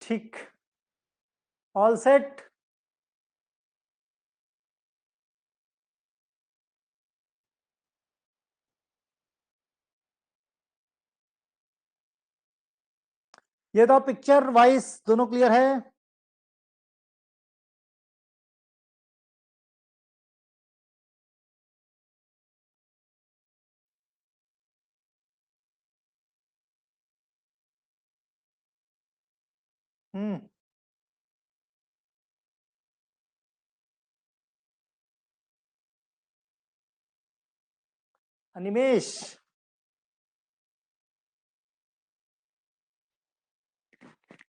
ठीक, all set. ये तो पिक्चर वाइज दोनों क्लियर है। अनिमेश,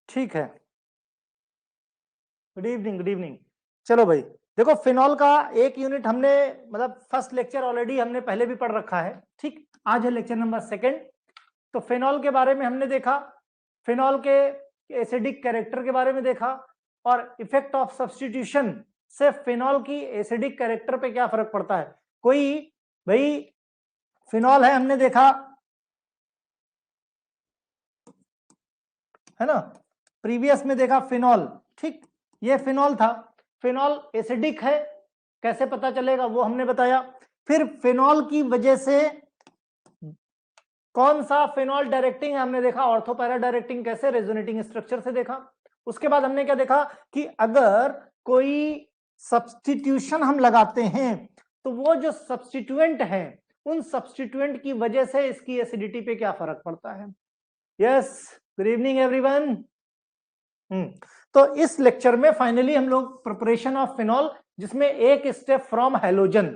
ठीक है। Good evening, good evening. चलो भाई, देखो फिनॉल का एक यूनिट हमने मतलब फर्स्ट लेक्चर ऑलरेडी हमने पहले भी पढ़ रखा है। ठीक, आज है लेक्चर नंबर 2। तो फिनॉल के बारे में हमने देखा, फिनॉल के एसिडिक कैरेक्टर के बारे में देखा, और इफेक्ट ऑफ सब्स्टिट्यूशन से फिनॉल की एसिडिक कैरेक्टर पे क्या फर्क पड़ता है। कोई भाई फिनॉल है, हमने देखा है ना, प्रीवियस में देखा फिनॉल। ठीक, ये फिनॉल था, फिनॉल एसिडिक है, कैसे पता चलेगा वो हमने बताया। फिर फिनॉल की वजह से कौन सा फिनॉल डायरेक्टिंग हमने देखा, ऑर्थो पैरा डायरेक्टिंग, कैसे रेजोनेटिंग स्ट्रक्चर से देखा। उसके बाद हमने क्या देखा कि अगर कोई सब्स्टिट्यूशन हम लगाते हैं तो वो जो सब्स्टिट्यूएंट है उन सब्स्टिट्यूएंट की वजह से इसकी एसिडिटी पे क्या फर्क पड़ता है। Yes, good evening everyone. तो इस लेक्चर में फाइनली हम लोग प्रिपरेशन ऑफ फिनॉल, जिसमें एक step from halogen,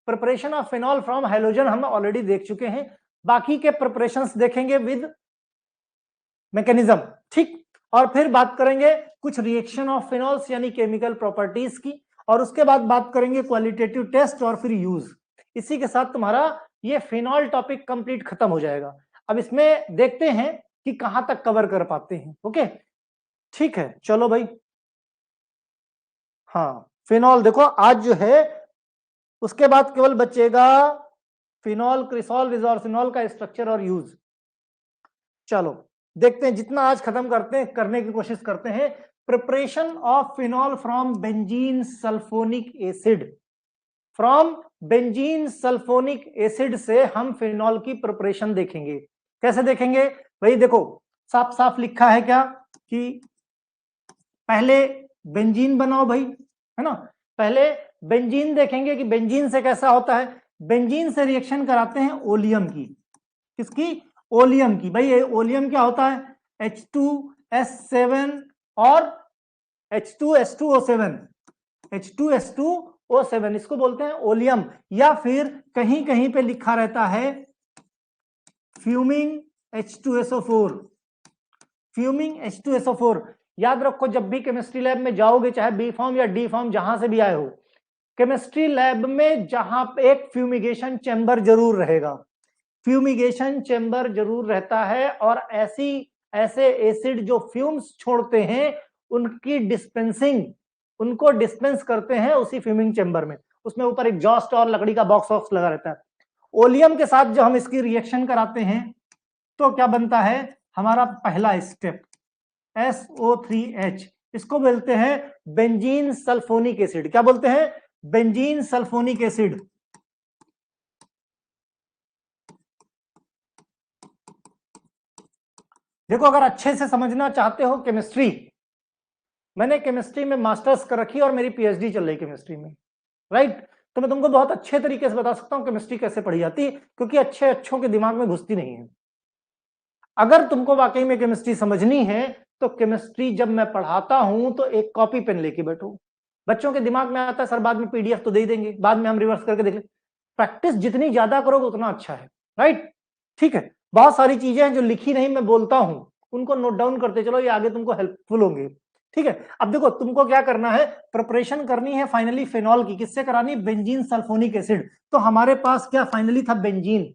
preparation of phenol from halogen हम ऑलरेडी देख चुके हैं। बाकी के प्रिपरेशंस देखेंगे विद मैकेनिज्म। ठीक, और फिर बात करेंगे कुछ रिएक्शन ऑफ फिनॉल्स यानी केमिकल प्रॉपर्टीज की, और उसके बाद बात करेंगे क्वालिटेटिव टेस्ट और फिर यूज। इसी के साथ तुम्हारा ये फिनॉल टॉपिक कंप्लीट खत्म हो जाएगा। अब इसमें देखते हैं कि कहां तक कवर कर पाते हैं। ओके, ठीक है, चलो भाई। हाँ, फिनॉल देखो आज जो है, उसके बाद केवल बचेगा फिनॉल, क्रिसॉल, रिजॉर्सिनॉल का स्ट्रक्चर और यूज। चलो देखते हैं, जितना आज खत्म करते हैं, करने की कोशिश करते हैं। Preparation of phenol from benzene sulphonic acid, from benzene sulphonic acid से हम फिनॉल की प्रिपरेशन देखेंगे। कैसे देखेंगे भाई, देखो साफ साफ लिखा है क्या कि पहले बेंजीन बनाओ भाई, है ना। पहले बेंजीन देखेंगे कि बेंजीन से कैसा होता है। बेंजीन से रिएक्शन कराते हैं ओलियम की, किसकी, ओलियम की। भाई ओलियम क्या होता है, H2S7 और H2S2O7, H2S2O7 इसको बोलते हैं ओलियम, या फिर कहीं कहीं पे लिखा रहता है फ्यूमिंग H2SO4, फ्यूमिंग H2SO4। याद रखो, जब भी केमिस्ट्री लैब में जाओगे, चाहे बी फॉर्म या डी फॉर्म जहां से भी आए हो, केमिस्ट्री लैब में जहां पे एक फ्यूमिगेशन चैम्बर जरूर रहेगा, फ्यूमिगेशन चैम्बर जरूर रहता है, और ऐसे एसिड जो फ्यूम्स छोड़ते हैं उनकी डिस्पेंसिंग, उनको डिस्पेंस करते हैं उसी फ्यूमिंग चैम्बर में। उसमें ऊपर एग्जॉस्ट और लकड़ी का बॉक्स वॉक्स लगा रहता है। ओलियम के साथ जब हम इसकी रिएक्शन कराते हैं तो क्या बनता है, हमारा पहला स्टेप SO3H, इसको बोलते हैं बेंजीन सल्फोनिक एसिड। क्या बोलते हैं, बेंजीन सल्फोनिक एसिड। देखो, अगर अच्छे से समझना चाहते हो केमिस्ट्री, मैंने केमिस्ट्री में मास्टर्स कर रखी और मेरी पीएचडी चल रही केमिस्ट्री में, राइट। तो मैं तुमको बहुत अच्छे तरीके से बता सकता हूं केमिस्ट्री कैसे पढ़ी जाती है, क्योंकि अच्छों के दिमाग में घुसती नहीं है। अगर तुमको वाकई में केमिस्ट्री समझनी है तो केमिस्ट्री जब मैं पढ़ाता हूं तो एक कॉपी पेन लेके बैठो। बच्चों के दिमाग में आता है सर बाद में पीडीएफ तो दे देंगे, बाद में हम रिवर्स करके देख लें। प्रैक्टिस जितनी ज्यादा करोगे उतना अच्छा है, राइट। ठीक है, बहुत सारी चीजें हैं जो लिखी नहीं मैं बोलता हूं, उनको नोट डाउन करते चलो, ये आगे तुमको हेल्पफुल होंगे। ठीक है, अब देखो तुमको क्या करना है, प्रिपरेशन करनी है फाइनली फिनॉल की। किससे करानी, बेंजीन सल्फोनिक एसिड। तो हमारे पास क्या फाइनली था, बेंजीन।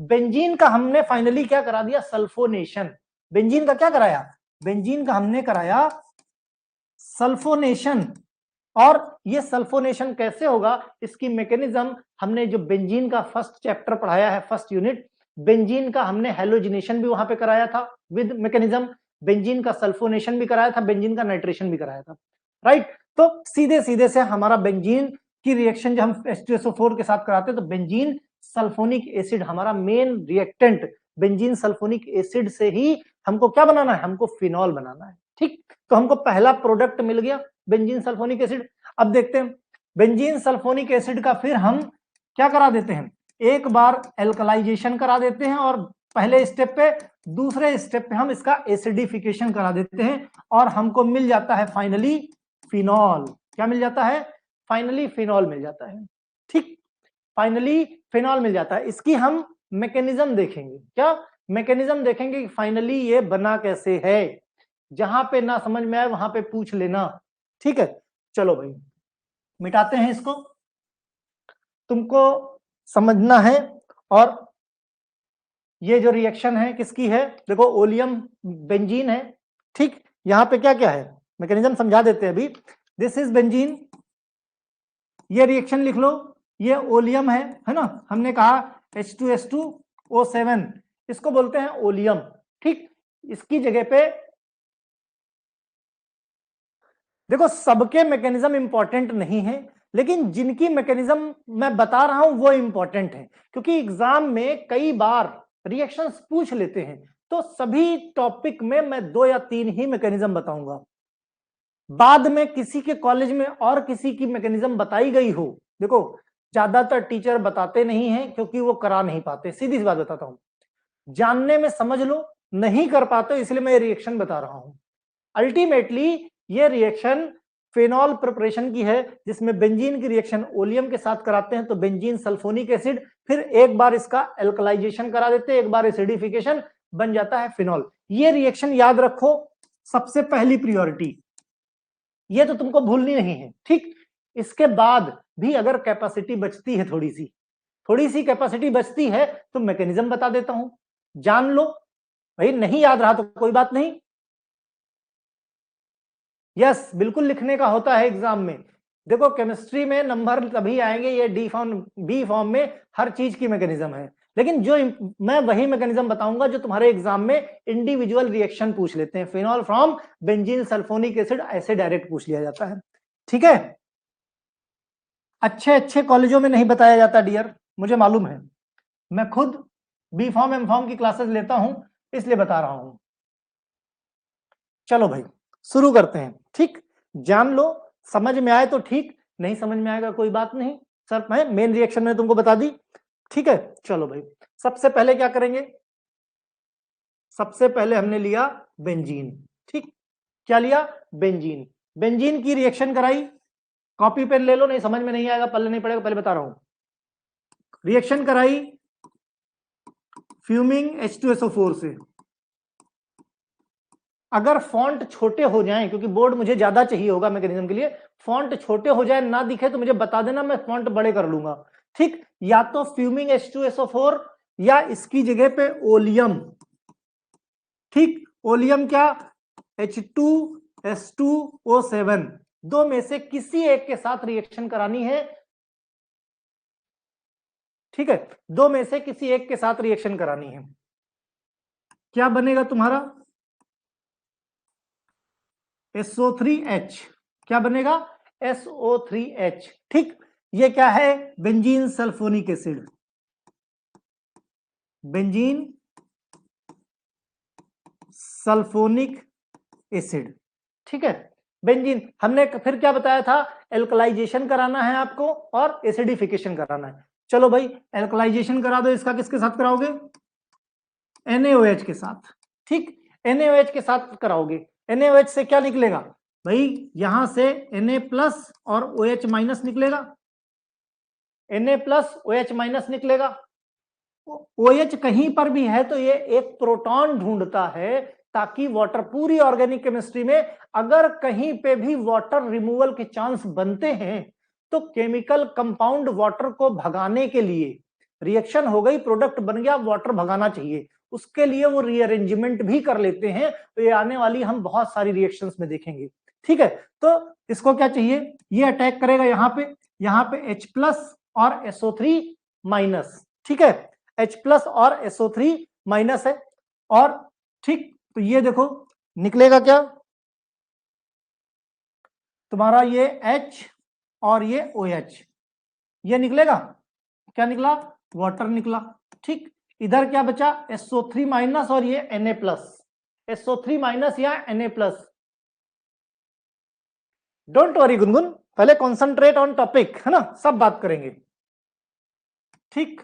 बेंजीन का हमने फाइनली क्या करा दिया, सल्फोनेशन। बेंजीन का क्या कराया, बेंजीन का हमने कराया सल्फोनेशन। और ये सल्फोनेशन कैसे होगा, इसकी मैकेनिज्म हमने जो बेंजीन का फर्स्ट चैप्टर पढ़ाया है, फर्स्ट यूनिट, बेंजीन का हमने हैलोजिनेशन भी वहां पे कराया था विद मैकेनिज्म। बेंजीन का सल्फोनेशन भी कराया था, बेंजीन का नाइट्रेशन भी कराया था, राइट। तो सीधे सीधे से हमारा बेंजीन की रिएक्शन जब हम H2SO4 के साथ कराते हैं तो बेंजीन सल्फोनिक एसिड हमारा main reactant, benzene sulphonic acid से ही हमको क्या बनाना है, हमको फिनॉल बनाना है, ठीक। तो हमको पहला प्रोडक्ट मिल गया बेंजीन सल्फोनिक एसिड। अब देखते हैं बेंजीन सल्फोनिक एसिड का फिर हम क्या करा देते हैं, एक बार एल्कलाइजेशन करा देते हैं और पहले स्टेप पे, दूसरे स्टेप पे हम इसका एसिडिफिकेशन करा देते हैं और हमको मिल जाता है फाइनली फिनॉल। क्या मिल जाता है, फाइनली फिनॉल मिल जाता है, ठीक। फाइनली फिनॉल मिल जाता है। इसकी हम मैकेनिज्म देखेंगे, क्या मैकेनिज्म देखेंगे कि फाइनली ये बना कैसे है। जहां पे ना समझ में आए वहां पे पूछ लेना, ठीक है। चलो भाई मिटाते हैं इसको, तुमको समझना है। और ये जो रिएक्शन है किसकी है, देखो ओलियम बेंजीन है, ठीक। यहां पे क्या क्या है मैकेनिज्म समझा देते हैं अभी। दिस इज बेंजीन, ये रिएक्शन लिख लो, ये ओलियम है ना। हमने कहा H2S2O7, इसको बोलते हैं ओलियम, ठीक। इसकी जगह पे देखो सबके मैकेनिज्म इंपॉर्टेंट नहीं है, लेकिन जिनकी मैकेनिज्म मैं बता रहा हूं वो इंपॉर्टेंट है, क्योंकि एग्जाम में कई बार रिएक्शंस पूछ लेते हैं। तो सभी टॉपिक में मैं 2 या 3 ही मैकेनिज्म बताऊंगा। बाद में किसी के कॉलेज में और किसी की मैकेनिज्म बताई गई हो, देखो ज्यादातर टीचर बताते नहीं हैं क्योंकि वो करा नहीं पाते, सीधी सी बात बताता हूं। जानने में समझ लो, नहीं कर पाते, इसलिए मैं रिएक्शन बता रहा हूं। अल्टीमेटली ये रिएक्शन फेनॉल प्रिपरेशन की है, जिसमें बेंजीन की रिएक्शन ओलियम के साथ कराते हैं तो बेंजीन सल्फोनिक एसिड, फिर एक बार इसका एल्कलाइजेशन करा देते हैं, एक बार एसिडिफिकेशन, बन जाता है फिनॉल। ये रिएक्शन याद रखो, सबसे पहली प्रियोरिटी, ये तो तुमको भूलनी नहीं है, ठीक। इसके बाद भी अगर कैपेसिटी बचती है, थोड़ी सी कैपेसिटी बचती है तो मैकेनिज्म बता देता हूं, जान लो। भाई नहीं याद रहा तो कोई बात नहीं, यस बिल्कुल लिखने का होता है एग्जाम में। देखो केमिस्ट्री में नंबर तभी आएंगे, ये डी फॉर्म बी फॉर्म में हर चीज की मैकेनिज्म है, लेकिन जो मैं वही मैकेनिज्म बताऊंगा जो तुम्हारे एग्जाम में इंडिविजुअल रिएक्शन पूछ लेते हैं, phenol from benzene sulphonic acid, ऐसे डायरेक्ट पूछ लिया जाता है, ठीक है। अच्छे अच्छे कॉलेजों में नहीं बताया जाता डियर, मुझे मालूम है, मैं खुद बी फॉर्म एम फॉर्म की क्लासेस लेता हूं, इसलिए बता रहा हूं। चलो भाई शुरू करते हैं, ठीक। जान लो, समझ में आए तो ठीक, नहीं समझ में आएगा कोई बात नहीं, सर मैं मेन रिएक्शन में तुमको बता दी, ठीक है। चलो भाई सबसे पहले क्या करेंगे, सबसे पहले हमने लिया बेंजीन, ठीक। क्या लिया, बेंजीन। बेंजीन की रिएक्शन कराई, कॉपी पेन ले लो, नहीं समझ में नहीं आएगा पढ़ना नहीं पड़ेगा, पहले बता रहा हूं। रिएक्शन कराई फ्यूमिंग H2SO4 से। अगर फॉन्ट छोटे हो जाएं, क्योंकि बोर्ड मुझे ज्यादा चाहिए होगा मैकेनिज्म के लिए, फॉन्ट छोटे हो जाए ना दिखे तो मुझे बता देना, मैं फॉन्ट बड़े कर लूंगा, ठीक। या तो फ्यूमिंग H2SO4 या इसकी जगह पे ओलियम, ठीक। ओलियम क्या, H2S2O7, दो में से किसी एक के साथ रिएक्शन करानी है, ठीक है। दो में से किसी एक के साथ रिएक्शन करानी है। क्या बनेगा तुम्हारा, SO3H, क्या बनेगा, SO3H, ठीक। ये क्या है, benzene sulphonic acid, benzene sulphonic acid, ठीक है। बेंजीन हमने फिर क्या बताया था, एल्कलाइजेशन कराना है आपको और एसिडिफिकेशन कराना है। चलो भाई एल्कलाइजेशन करा दो, इसका किसके साथ कराओगे, NaOH के साथ, ठीक। NaOH के साथ कराओगे, NaOH से क्या निकलेगा भाई, यहां से Na+ और OH- निकलेगा, Na+OH- निकलेगा। OH कहीं पर भी है तो ये एक प्रोटॉन ढूंढता है, ताकि वाटर, पूरी ऑर्गेनिक केमिस्ट्री में अगर कहीं पे भी वाटर रिमूवल के चांस बनते हैं तो केमिकल कंपाउंड वाटर को भगाने के लिए, रिएक्शन हो गई प्रोडक्ट बन गया, वाटर भगाना चाहिए, उसके लिए वो रीअरेंजमेंट भी कर लेते हैं। तो ये आने वाली हम बहुत सारी रिएक्शंस में देखेंगे, ठीक है। तो इसको क्या चाहिए, ये अटैक करेगा यहाँ पे H+ और SO3-, ठीक है। H+ और SO3- है, और ठीक। तो ये देखो निकलेगा क्या तुम्हारा, ये H और ये OH, ये निकलेगा। क्या निकला, वाटर निकला। ठीक, इधर क्या बचा, SO3 माइनस और ये Na प्लस, SO3 माइनस या Na plus. Don't worry Gungun, पहले कॉन्सेंट्रेट ऑन टॉपिक, है ना, सब बात करेंगे। ठीक,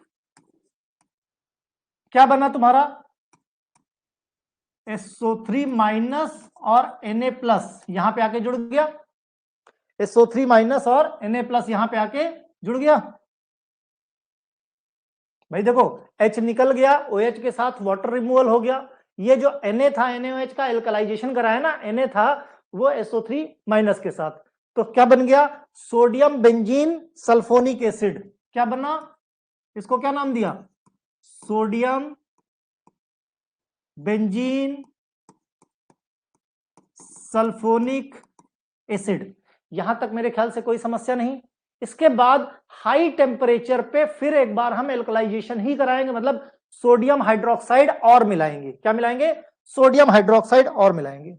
क्या बना तुम्हारा, SO3 माइनस और Na प्लस यहां पे आके जुड़ गया, SO3 माइनस और Na प्लस यहां पे आके जुड़ गया। भाई देखो H निकल गया, OH के साथ वाटर रिमूवल हो गया। ये जो Na था, NaOH का एल्कलाइजेशन कराया ना, Na था वो SO3 माइनस के साथ, तो क्या बन गया, सोडियम बेंजीन सल्फोनिक एसिड। क्या बना, इसको क्या नाम दिया, सोडियम बेंजीन सल्फोनिक एसिड। यहां तक मेरे ख्याल से कोई समस्या नहीं। इसके बाद हाई टेम्परेचर पे फिर एक बार हम एल्कलाइजेशन ही कराएंगे, मतलब सोडियम हाइड्रोक्साइड और मिलाएंगे। क्या मिलाएंगे, सोडियम हाइड्रोक्साइड और मिलाएंगे।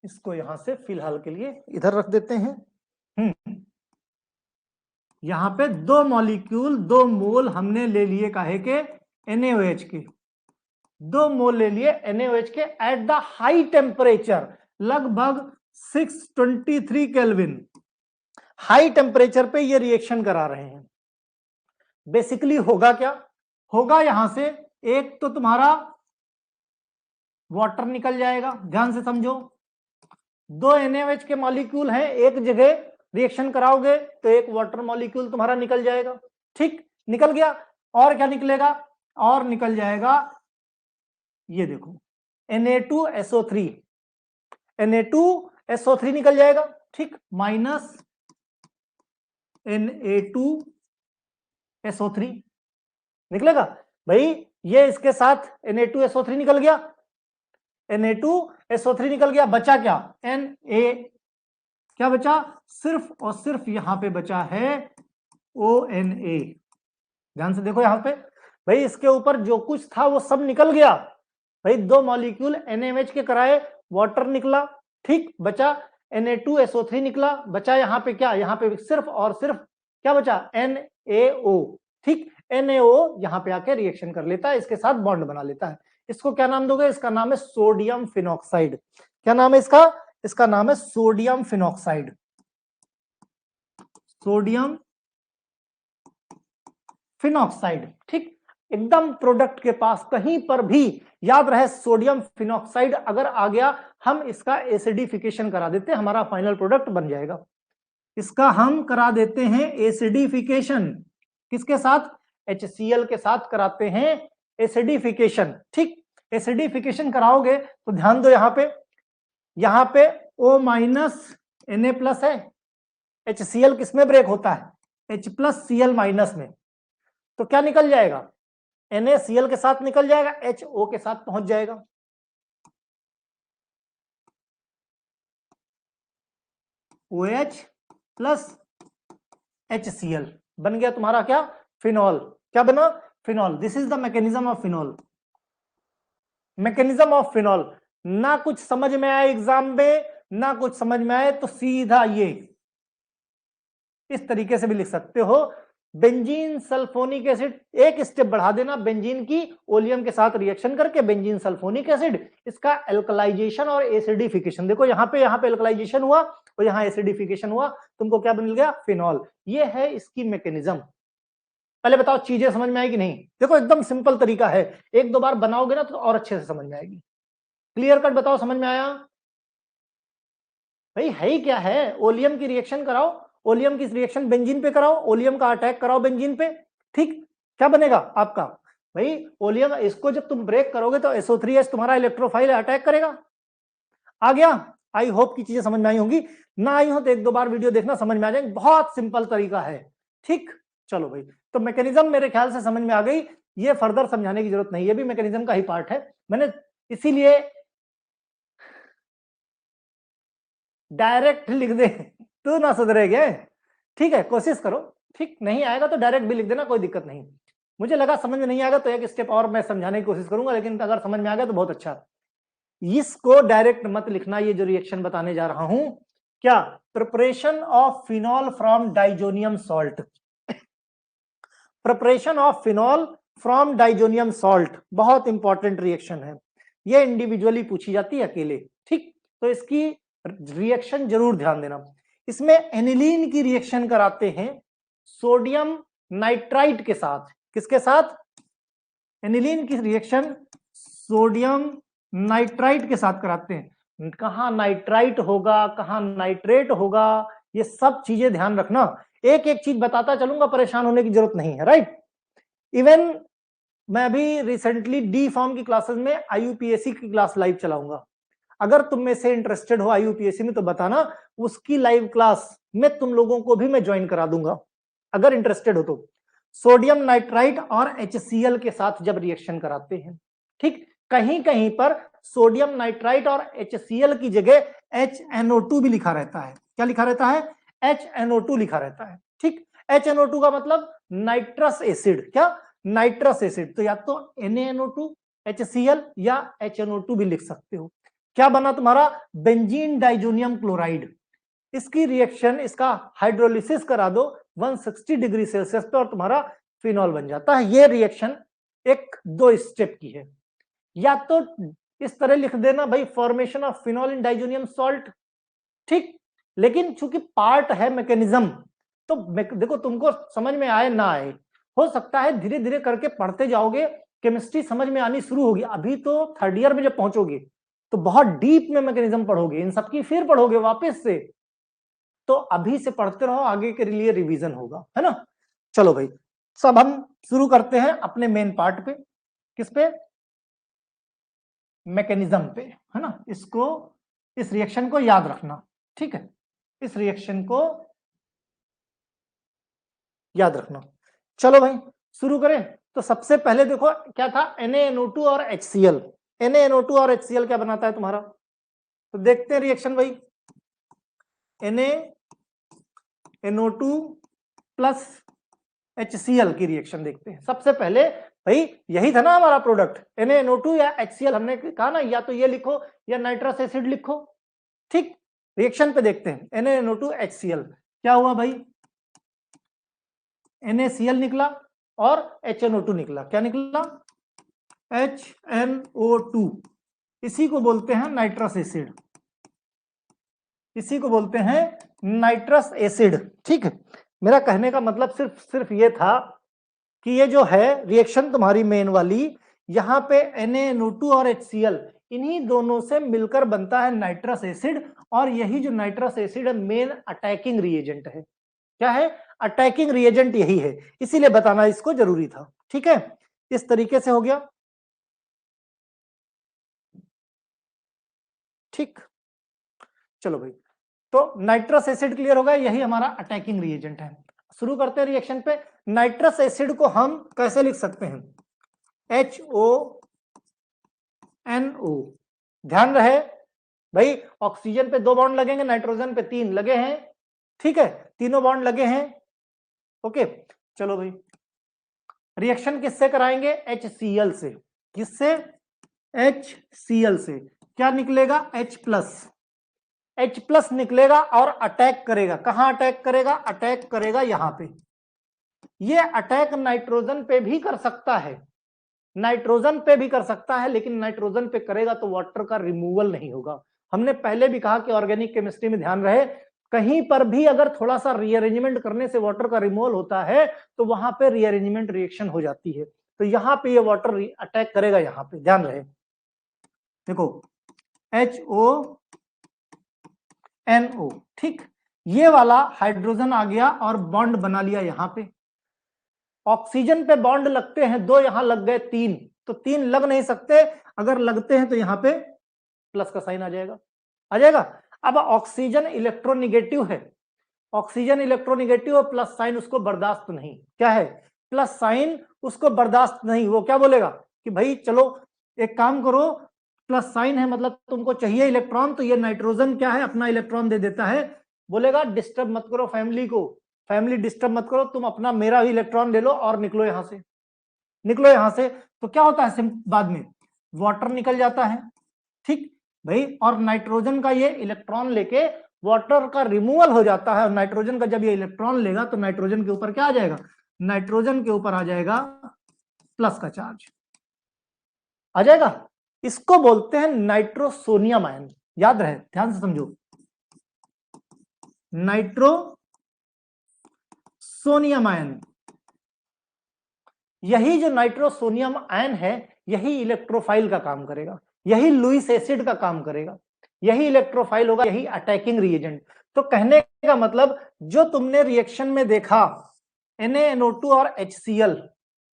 इसको यहां से फिलहाल के लिए इधर रख देते हैं। यहां पे दो मॉलिक्यूल, 2 मोल हमने ले लिए काहे के, NaOH के, 2 मोल ले लिए NaOH के एट द हाई टेम्परेचर, लगभग 623 केल्विन हाई टेम्परेचर पे ये रिएक्शन करा रहे हैं। बेसिकली होगा क्या, होगा यहां से एक तो तुम्हारा वाटर निकल जाएगा, ध्यान से समझो, 2 NaOH के मॉलिक्यूल हैं, एक जगह रिएक्शन कराओगे तो एक वाटर मॉलिक्यूल तुम्हारा निकल जाएगा। ठीक, निकल गया। और क्या निकलेगा, और निकल जाएगा, ये देखो Na2SO3, Na2SO3 निकल जाएगा। ठीक, माइनस Na2SO3 निकलेगा। भाई ये इसके साथ Na2SO3 निकल गया, Na2SO3 निकल गया, बचा क्या, Na, क्या बचा, सिर्फ और सिर्फ यहां पे बचा है ONA। ध्यान से देखो यहां पे, भाई इसके ऊपर जो कुछ था वो सब निकल गया। भाई 2 मॉलिक्यूल NaOH के कराए, वाटर निकला। ठीक, बचा Na2SO3 निकला, बचा यहां पे क्या, यहां पे सिर्फ और सिर्फ क्या बचा, NaO। ठीक, NaO यहां पे आके रिएक्शन कर लेता है, इसके साथ बॉन्ड बना लेता है। इसको क्या नाम दोगे, इसका नाम है सोडियम फिनॉक्साइड। क्या नाम है इसका, इसका नाम है सोडियम फिनॉक्साइड, सोडियम फिनॉक्साइड। ठीक, एकदम प्रोडक्ट के पास कहीं पर भी याद रहे सोडियम फिनॉक्साइड अगर आ गया, हम इसका एसिडिफिकेशन करा देते हैं, हमारा फाइनल प्रोडक्ट बन जाएगा। इसका हम करा देते हैं एसिडिफिकेशन, किसके साथ, HCl के साथ कराते हैं एसिडिफिकेशन। ठीक, एसिडिफिकेशन कराओगे तो ध्यान दो, यहां पे O माइनस Na प्लस है, HCl किसमें ब्रेक होता है, H प्लस Cl माइनस में, तो क्या निकल जाएगा, NaCl के साथ निकल जाएगा, HO के साथ पहुंच जाएगा। OH प्लस HCl बन गया तुम्हारा क्या, फिनॉल। क्या बना, phenol. This is the mechanism of phenol, mechanism of phenol. ना कुछ समझ में आए एग्जाम में, ना कुछ समझ में आए तो सीधा ये इस तरीके से भी लिख सकते हो, बेंजीन सल्फोनिक एसिड, एक स्टेप बढ़ा देना, बेंजीन की ओलियम के साथ रिएक्शन करके बेंजीन सल्फोनिक एसिड, इसका एल्कलाइजेशन और एसिडिफिकेशन। देखो यहाँ पे एल्कलाइजेशन हुआ और यहाँ एसिडिफिकेशन हुआ, तुमको क्या बन गया, फिनॉल। ये है इसकी मैकेनिज्म। पहले बताओ चीजें समझ में आएगी नहीं, देखो एकदम सिंपल तरीका है, 1-2 बार बनाओगे ना तो और अच्छे से समझ में आएगी। क्लियर कट बताओ, समझ में आया भाई, है ही क्या है, ओलियम की रिएक्शन कराओ, ओलियम की रिएक्शन बेंजीन पे कराओ, ओलियम का अटैक कराओ बेंजीन पे। ठीक, क्या बनेगा आपका, भाई ओलियम, इसको जब तुम ब्रेक करोगे तो SO3H तुम्हारा इलेक्ट्रोफाइल अटैक करेगा। आ गया, आई होप की चीजें समझ में आई होंगी, ना आई हो तो 1-2 बार वीडियो देखना, समझ में आ जाएंगे, बहुत सिंपल तरीका है। ठीक, चलो भाई, तो मैकेनिज्म मेरे ख्याल से समझ में आ गई, ये फर्दर समझाने की जरूरत नहीं है, भी मैकेनिज्म का ही पार्ट है। मैंने इसीलिए डायरेक्ट लिख दे तू ना सुधरेगे, ठीक है, कोशिश करो। ठीक, नहीं आएगा तो डायरेक्ट भी लिख देना, कोई दिक्कत नहीं। मुझे लगा समझ में नहीं आएगा तो एक स्टेप और मैं समझाने की कोशिश करूंगा, लेकिन अगर समझ में आ गया तो बहुत अच्छा। इसको डायरेक्ट मत लिखना, ये जो रिएक्शन बताने जा रहा हूं, क्या, preparation of phenol from diazonium salt. Preparation of phenol from diazonium salt बहुत इंपॉर्टेंट रिएक्शन है, ये इंडिविजुअली पूछी जाती है अकेले, ठीक। तो इसकी रिएक्शन जरूर ध्यान देना। इसमें एनिलीन की रिएक्शन कराते हैं सोडियम नाइट्राइट के साथ। किसके साथ? एनिलीन की रिएक्शन सोडियम नाइट्राइट के साथ कराते हैं। कहां नाइट्राइट होगा, कहां नाइट्रेट होगा, ये सब चीजें ध्यान रखना। एक एक चीज बताता चलूंगा, परेशान होने की जरूरत नहीं है, राइट। इवन मैं अभी रिसेंटली डी फॉर्म की क्लासेस में आईयूपीएससी की क्लास लाइव चलाऊंगा। अगर तुम में से इंटरेस्टेड हो आईयूपीएससी में तो बताना, उसकी लाइव क्लास में तुम लोगों को भी मैं ज्वाइन करा दूंगा अगर इंटरेस्टेड हो तो। सोडियम नाइट्राइट और HCl के साथ जब रिएक्शन कराते हैं, ठीक, कहीं कहीं पर सोडियम नाइट्राइट और HCl की जगह HNO2 भी लिखा रहता है। क्या लिखा रहता है? HNO2 लिखा रहता है, ठीक। HNO2 का मतलब नाइट्रस एसिड। क्या? Nitrous acid. तो या तो NaNO2 HCl या HNO2 भी लिख सकते हो। क्या बना तुम्हारा? Benzene diazonium chloride. इसकी रिएक्शन, इसका हाइड्रोलिसिस करा दो 160 डिग्री सेल्सियस पे और तुम्हारा फिनॉल बन जाता है। ये रिएक्शन एक दो स्टेप की है। या तो इस तरह लिख देना भाई, formation of phenol in diazonium salt, ठीक। लेकिन चूंकि पार्ट है मैकेनिज्म, तो देखो तुमको समझ में आए ना आए, हो सकता है धीरे धीरे करके पढ़ते जाओगे, केमिस्ट्री समझ में आनी शुरू होगी। अभी तो थर्ड ईयर में जब पहुंचोगे तो बहुत डीप में मैकेनिज्म पढ़ोगे, इन सबकी फिर पढ़ोगे वापस से। तो अभी से पढ़ते रहो, आगे के लिए रिवीजन होगा, है ना। चलो भाई, सब हम शुरू करते हैं अपने मेन पार्ट पे। किस पे? मैकेनिज्म पे, है ना। इसको, इस रिएक्शन को याद रखना, ठीक है। इस रिएक्शन को याद रखना। चलो भाई शुरू करें। तो सबसे पहले देखो क्या था, NaNO2 और HCl। NaNO2 और HCl क्या बनाता है तुम्हारा? तो देखते हैं रिएक्शन भाई। NaNO2 प्लस HCl की रिएक्शन देखते हैं सबसे पहले। भाई यही था ना हमारा प्रोडक्ट, NaNO2 या HCl। हमने कहा ना या तो ये लिखो या नाइट्रस एसिड लिखो, ठीक। रिएक्शन पे देखते हैं NaNO2 HCl क्या हुआ भाई, NaCl निकला और HNO2 निकला। क्या निकला? HNO2। इसी को बोलते हैं नाइट्रस एसिड, इसी को बोलते हैं नाइट्रस एसिड, ठीक है। मेरा कहने का मतलब सिर्फ ये था कि ये जो है रिएक्शन तुम्हारी मेन वाली, यहां पे NaNO2 और HCl इन्हीं दोनों से मिलकर बनता है नाइट्रस एसिड। और यही जो नाइट्रस एसिड है मेन अटैकिंग रिएजेंट है। क्या है? अटैकिंग रिएजेंट यही है, इसीलिए बताना इसको जरूरी था, ठीक है। इस तरीके से हो गया, ठीक। चलो भाई, तो नाइट्रस एसिड क्लियर हो गया, यही हमारा अटैकिंग रिएजेंट है। शुरू करते हैं रिएक्शन पे। नाइट्रस एसिड को हम कैसे लिख सकते हैं? HONO। ध्यान रहे भाई, ऑक्सीजन पे 2 बॉन्ड लगेंगे, नाइट्रोजन पे 3 लगे हैं, ठीक है। तीनों बॉन्ड लगे हैं, ओके। चलो भाई, रिएक्शन किससे कराएंगे? HCl से। किससे? HCl से। क्या निकलेगा? H plus. H प्लस निकलेगा और अटैक करेगा। कहां अटैक करेगा? अटैक करेगा यहां पे। ये अटैक नाइट्रोजन पे भी कर सकता है, नाइट्रोजन पे भी कर सकता है, लेकिन नाइट्रोजन पे करेगा तो वाटर का रिमूवल नहीं होगा। हमने पहले भी कहा कि ऑर्गेनिक केमिस्ट्री में ध्यान रहे, कहीं पर भी अगर थोड़ा सा रीअरेंजमेंट करने से वाटर का रिमूवल होता है तो वहां पे रीअरेंजमेंट रिएक्शन हो जाती है। तो यहां पे ये वाटर अटैक करेगा, यहां पे ध्यान रहे। देखो HONO, ठीक। ये वाला हाइड्रोजन आ गया और बॉन्ड बना लिया यहां पे। ऑक्सीजन पे बॉन्ड लगते हैं 2, यहां लग गए 3, तो 3 लग नहीं सकते। अगर लगते हैं तो यहां पे प्लस का साइन आ जाएगा, आ जाएगा। अब ऑक्सीजन इलेक्ट्रोनिगेटिव है, ऑक्सीजन इलेक्ट्रोनिगेटिव और प्लस साइन उसको बर्दाश्त नहीं। क्या है? प्लस साइन उसको बर्दाश्त नहीं। वो क्या बोलेगा कि भाई चलो एक काम करो, प्लस साइन है मतलब तुमको चाहिए इलेक्ट्रॉन, तो ये नाइट्रोजन क्या है, अपना इलेक्ट्रॉन दे देता है। बोलेगा डिस्टर्ब मत करो फैमिली को, फैमिली डिस्टर्ब मत करो, तुम अपना मेरा ही इलेक्ट्रॉन ले लो और निकलो यहां से। निकलो यहां से। तो क्या होता है बाद में वाटर निकल जाता है, ठीक भाई, और नाइट्रोजन का ये इलेक्ट्रॉन लेके वाटर का रिमूवल हो जाता है, और नाइट्रोजन का जब ये इलेक्ट्रॉन लेगा तो नाइट्रोजन के ऊपर क्या आ जाएगा, नाइट्रोजन के ऊपर आ जाएगा प्लस का चार्ज आ जाएगा। इसको बोलते हैं नाइट्रोसोनियम आयन। याद रहे, ध्यान से समझो, नाइट्रोसोनियम आयन। यही जो नाइट्रोसोनियम आयन है यही इलेक्ट्रोफाइल का काम करेगा, यही लुईस एसिड का काम करेगा, यही इलेक्ट्रोफाइल होगा, यही अटैकिंग रिएजेंट। तो कहने का मतलब जो तुमने रिएक्शन में देखा NaNO2 और HCl,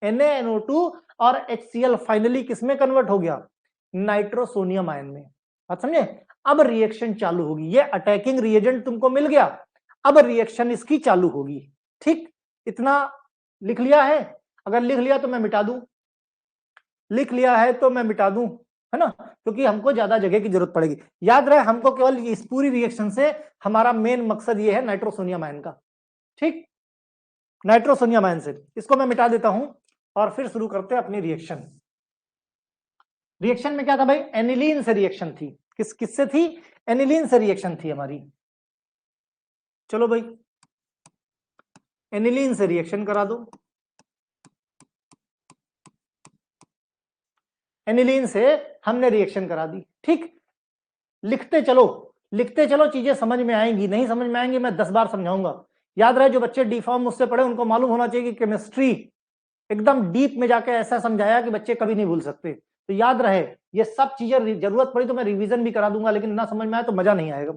NaNO2 और HCl फाइनली किसमें कन्वर्ट हो गया, नाइट्रोसोनियम आयन में। बात समझे? अब रिएक्शन चालू होगी, ये अटैकिंग रिएजेंट तुमको मिल गया, अब रिएक्शन इसकी चालू होगी। ठीक, इतना लिख लिया है? अगर लिख लिया तो मैं मिटा दूं, लिख लिया है तो मैं मिटा दूं, है ना, क्योंकि हमको ज्यादा जगह की जरूरत पड़ेगी। याद रहे, हमको केवल इस पूरी रिएक्शन से हमारा मेन मकसद ये है नाइट्रोसोनियम आयन का। ठीक, नाइट्रोसोनियम आयन से इसको मैं मिटा देता हूं और फिर शुरू करते हैं अपनी रिएक्शन। रिएक्शन में क्या था भाई, एनिलीन से रिएक्शन थी। किससे थी, एनिलीन से रिएक्शन थी हमारी। चलो भाई, एनिलीन से रिएक्शन करा दो। एनिलीन से हमने रिएक्शन करा दी। ठीक, लिखते चलो, लिखते चलो, चीजें समझ में आएंगी, नहीं समझ में आएंगी मैं 10 बार समझाऊंगा। याद रहे, जो बच्चे डी फॉर्म मुझसे पढ़े उनको मालूम होना चाहिए कि केमिस्ट्री एकदम डीप में जाके ऐसा समझाया कि बच्चे कभी नहीं भूल सकते। तो याद रहे, ये सब चीजें जरूरत पड़ी तो मैं रिवीजन भी करा दूंगा, लेकिन ना समझ में आए तो मजा नहीं आएगा।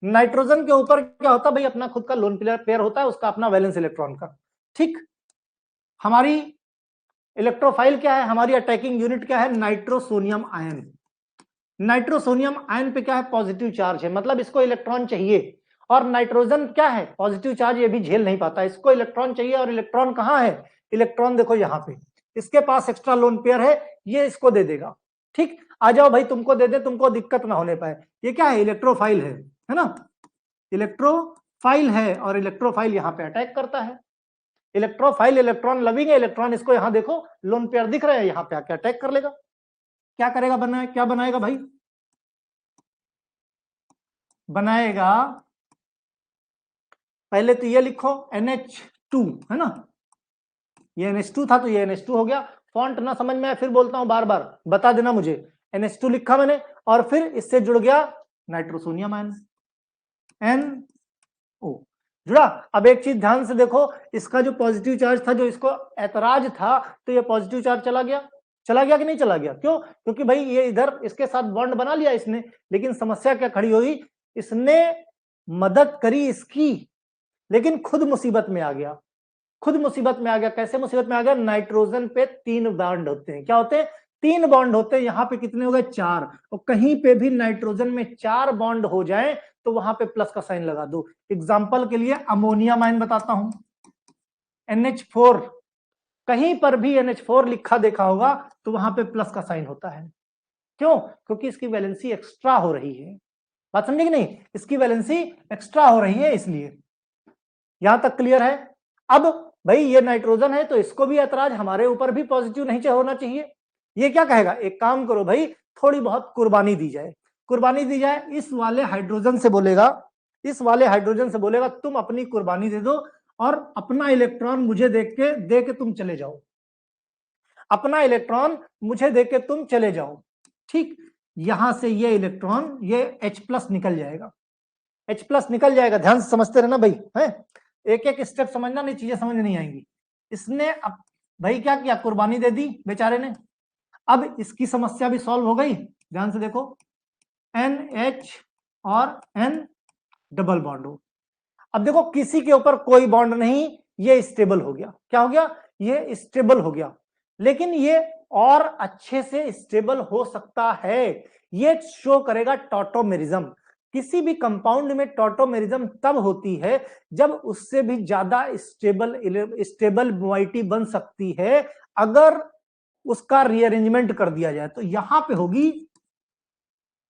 नाइट्रोजन के ऊपर क्या होता है भाई, अपना खुद का लोन पेयर होता है, उसका अपना वैलेंस इलेक्ट्रॉन का। ठीक, हमारी इलेक्ट्रोफाइल क्या है, हमारी अटैकिंग यूनिट क्या है, नाइट्रोसोनियम आयन। नाइट्रोसोनियम आयन पे क्या है, पॉजिटिव चार्ज है, मतलब इसको इलेक्ट्रॉन चाहिए। और नाइट्रोजन क्या है, पॉजिटिव चार्ज, ये भी झेल नहीं पाता, इसको इलेक्ट्रॉन चाहिए। और इलेक्ट्रॉन कहां है, इलेक्ट्रॉन देखो यहां पे, इसके पास एक्स्ट्रा लोन पेयर है, ये इसको दे देगा। ठीक, आ जाओ भाई, तुमको दे दे, तुमको दिक्कत ना होने पाए। ये क्या है, इलेक्ट्रोफाइल है ना, इलेक्ट्रोफाइल है, और इलेक्ट्रोफाइल यहां पे अटैक करता है। इलेक्ट्रोफाइल इलेक्ट्रॉन लविंग है, इलेक्ट्रॉन इसको यहां देखो लोन पेयर दिख रहे हैं, यहां पे आके अटैक कर लेगा। क्या करेगा, क्या बनाएगा भाई, बनाएगा, पहले तो ये लिखो NH2, है ना, ये NH2 था तो ये NH2 हो गया। फॉन्ट ना समझ में आए फिर बोलता हूं बार बार, बता देना मुझे। NH2 लिखा मैंने, और फिर इससे जुड़ गया नाइट्रोसोनियम आयन, NO जुड़ा। अब एक चीज ध्यान से देखो, इसका जो पॉजिटिव चार्ज था, जो इसको ऐतराज था, तो ये पॉजिटिव चार्ज चला गया, चला गया कि नहीं चला गया? क्यों? क्योंकि भाई ये इधर इसके साथ बॉन्ड बना लिया इसने, लेकिन समस्या क्या खड़ी हुई, इसने मदद करी इसकी, लेकिन खुद मुसीबत में आ गया। खुद मुसीबत में आ गया, कैसे मुसीबत में आ गया, नाइट्रोजन पे 3 बॉन्ड होते हैं। क्या होते हैं, 3 बॉन्ड होते हैं। यहां पे कितने हो गए, 4। और कहीं पे भी नाइट्रोजन में 4 बॉन्ड हो जाए तो वहां पे प्लस का साइन लगा दो। एग्जाम्पल के लिए अमोनियम आयन बताता हूं, NH4, कहीं पर भी NH4 लिखा देखा होगा तो वहां पे प्लस का साइन होता है। क्यों? क्योंकि इसकी वैलेंसी एक्स्ट्रा हो रही है। बात समझे कि नहीं, इसकी वैलेंसी एक्स्ट्रा हो रही है, इसलिए। यहां तक क्लियर है? अब भाई ये नाइट्रोजन है तो इसको भी ऐतराज, हमारे ऊपर भी पॉजिटिव नहीं होना चाहिए। ये क्या कहेगा, एक काम करो भाई, थोड़ी बहुत कुर्बानी दी जाए, कुर्बानी दी जाए। इस वाले हाइड्रोजन से बोलेगा, इस वाले हाइड्रोजन से बोलेगा तुम अपनी कुर्बानी दे दो और अपना इलेक्ट्रॉन मुझे दे के तुम चले जाओ, अपना इलेक्ट्रॉन मुझे दे के तुम चले जाओ। ठीक, यहां से ये इलेक्ट्रॉन, ये H+ निकल जाएगा, H+ निकल जाएगा। ध्यान से समझते रहना भाई, है एक एक स्टेप समझना, नहीं चीजें समझ नहीं आएंगी। इसने अब भाई क्या किया, कुर्बानी दे दी बेचारे ने। अब इसकी समस्या भी सॉल्व हो गई। ध्यान से देखो, NH और N डबल बॉन्ड हो। अब देखो किसी के ऊपर कोई बॉन्ड नहीं, ये स्टेबल हो गया। क्या हो गया, ये स्टेबल हो गया। लेकिन ये और अच्छे से स्टेबल हो सकता है, ये शो करेगा टॉटोमेरिज्म। किसी भी कंपाउंड में टॉटोमेरिज्म तब होती है जब उससे भी ज्यादा स्टेबल मोइटी बन सकती है, अगर उसका रीअरेंजमेंट कर दिया जाए। तो यहां पे होगी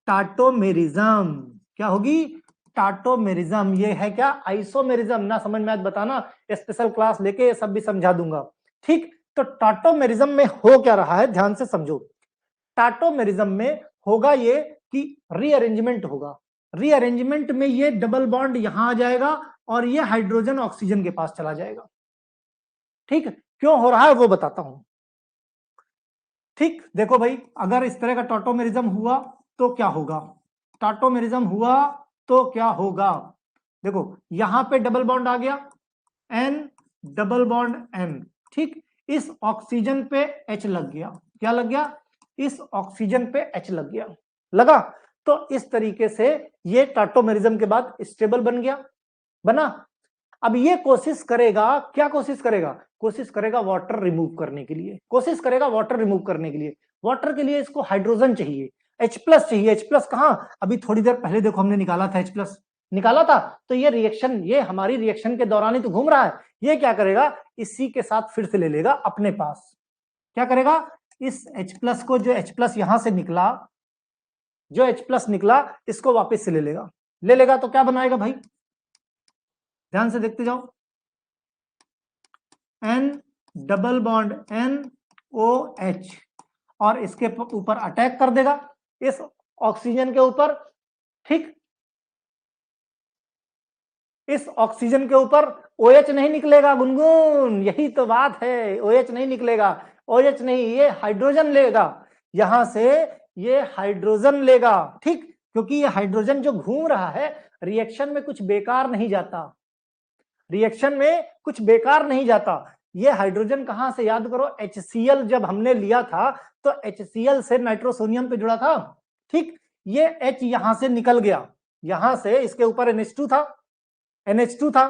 टाटोमेरिज्म। क्या होगी, टाटोमेरिज्म। ये है क्या, आइसोमेरिज्म। ना समझ में आज बताना, स्पेशल क्लास लेके ये सब भी समझा दूंगा। ठीक, तो टाटोमेरिज्म में हो क्या रहा है, ध्यान से समझो। टाटोमेरिज्म में होगा ये कि रीअरेंजमेंट होगा। रीअरेंजमेंट में ये डबल बॉन्ड यहां आ जाएगा और ये हाइड्रोजन ऑक्सीजन के पास चला जाएगा। ठीक, क्यों हो रहा है वो बताता हूं। ठीक, देखो भाई, अगर इस तरह का टाटोमेरिज्म हुआ तो क्या होगा, टाटोमेरिज्म हुआ तो क्या होगा, देखो यहां पे डबल बॉन्ड आ गया, एन डबल बॉन्ड एन। ठीक, इस ऑक्सीजन पे एच लग गया, क्या लग गया, इस ऑक्सीजन पे एच लग गया, लगा। तो इस तरीके से ये टाटोमेरिज्म के बाद स्टेबल बन गया, बना। अब ये कोशिश करेगा, क्या कोशिश करेगा, कोशिश करेगा वाटर रिमूव करने के लिए, कोशिश करेगा वाटर रिमूव करने के लिए। वाटर के लिए इसको हाइड्रोजन चाहिए, H प्लस चाहिए। H प्लस कहां, अभी थोड़ी देर पहले देखो हमने निकाला था, H प्लस निकाला था। तो ये रिएक्शन, ये हमारी रिएक्शन के दौरान ही तो घूम रहा है। ये क्या करेगा, इसी के साथ फिर से ले लेगा अपने पास। क्या करेगा, इस H प्लस को, जो H प्लस यहां से निकला, जो H प्लस निकला, इसको वापस से ले लेगा। ले लेगा तो क्या बनाएगा भाई, ध्यान से देखते जाओ, N डबल बॉन्ड NOH, और इसके ऊपर अटैक कर देगा इस ऑक्सीजन के ऊपर। ठीक, इस ऑक्सीजन के ऊपर OH नहीं निकलेगा गुनगुन, यही तो बात है, OH नहीं निकलेगा। OH नहीं, ये हाइड्रोजन लेगा यहां से, ये हाइड्रोजन लेगा। ठीक, क्योंकि ये हाइड्रोजन जो घूम रहा है रिएक्शन में कुछ बेकार नहीं जाता, रिएक्शन में कुछ बेकार नहीं जाता। ये हाइड्रोजन कहां से, याद करो, HCl जब हमने लिया था तो HCl से नाइट्रोसोनियम पे जुड़ा था। ठीक, ये H यहां से निकल गया, यहां से इसके ऊपर NH2 था, NH2 था।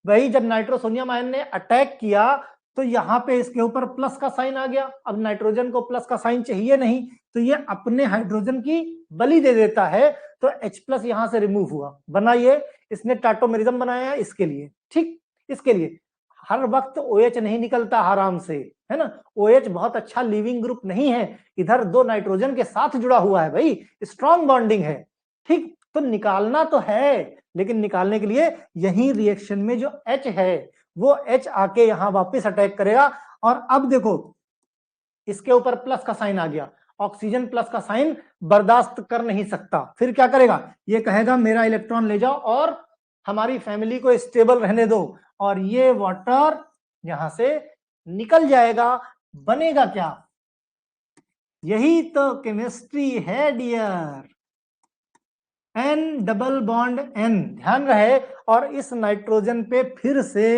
वही जब नाइट्रोसोनियम आयन ने अटैक किया तो यहां पे इसके ऊपर प्लस का साइन आ गया। अब नाइट्रोजन को प्लस का साइन चाहिए नहीं, तो ये अपने हाइड्रोजन की बलि दे देता है। तो H प्लस यहां से रिमूव हुआ, बना ये, इसने टाटोमेरिज्म बनाया है इसके लिए। ठीक, इसके लिए हर वक्त OH नहीं निकलता आराम से, है ना। OH बहुत अच्छा लिविंग ग्रुप नहीं है, इधर दो नाइट्रोजन के साथ जुड़ा हुआ है भाई, स्ट्रॉन्ग बॉन्डिंग है। ठीक, तो निकालना तो है, लेकिन निकालने के लिए यही रिएक्शन में जो H है वो H आके यहां वापस अटैक करेगा। और अब देखो इसके ऊपर प्लस का साइन आ गया, ऑक्सीजन प्लस का साइन बर्दाश्त कर नहीं सकता, फिर क्या करेगा, ये कहेगा मेरा इलेक्ट्रॉन ले जाओ और हमारी फैमिली को स्टेबल रहने दो, और ये वाटर यहां से निकल जाएगा। बनेगा क्या, यही तो केमिस्ट्री है dear, N double bond N, ध्यान रहे। और इस नाइट्रोजन पे फिर से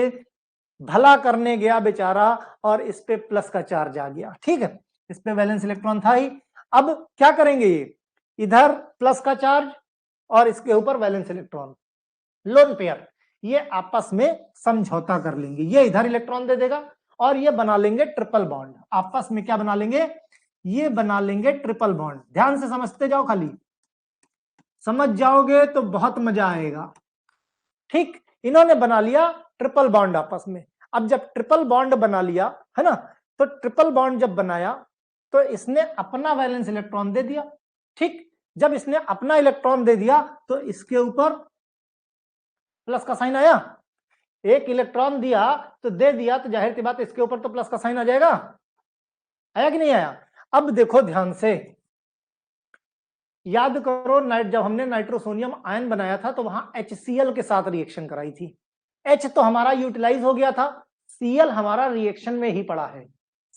भला करने गया बेचारा और इस पे प्लस का चार्ज आ गया। ठीक है, इस पे वैलेंस इलेक्ट्रॉन था ही। अब क्या करेंगे, ये इधर प्लस का चार्ज और इसके ऊपर वैलेंस इलेक्ट्रॉन, लोन पेयर, ये आपस में समझौता कर लेंगे। ये इधर इलेक्ट्रॉन दे देगा और ये बना लेंगे ट्रिपल बॉन्ड, आपस में क्या बना लेंगे, ये बना लेंगे ट्रिपल बॉन्ड। ध्यान से समझते जाओ, खाली समझ जाओगे तो बहुत मजा आएगा। ठीक, इन्होंने बना लिया ट्रिपल बॉन्ड आपस में। अब जब ट्रिपल बॉन्ड बना लिया है ना, तो ट्रिपल बॉन्ड जब बनाया तो इसने अपना वैलेंस इलेक्ट्रॉन दे दिया। ठीक, जब इसने अपना इलेक्ट्रॉन दे दिया तो इसके ऊपर प्लस का साइन आया, एक इलेक्ट्रॉन दिया तो दे दिया, तो जाहिर सी बात इसके ऊपर तो प्लस का साइन आ जाएगा, आया कि नहीं आया। अब देखो ध्यान से, याद करो जब हमने नाइट्रोसोनियम आयन बनाया था तो वहां HCl के साथ रिएक्शन कराई थी। H तो हमारा यूटिलाइज हो गया था, Cl हमारा रिएक्शन में ही पड़ा है।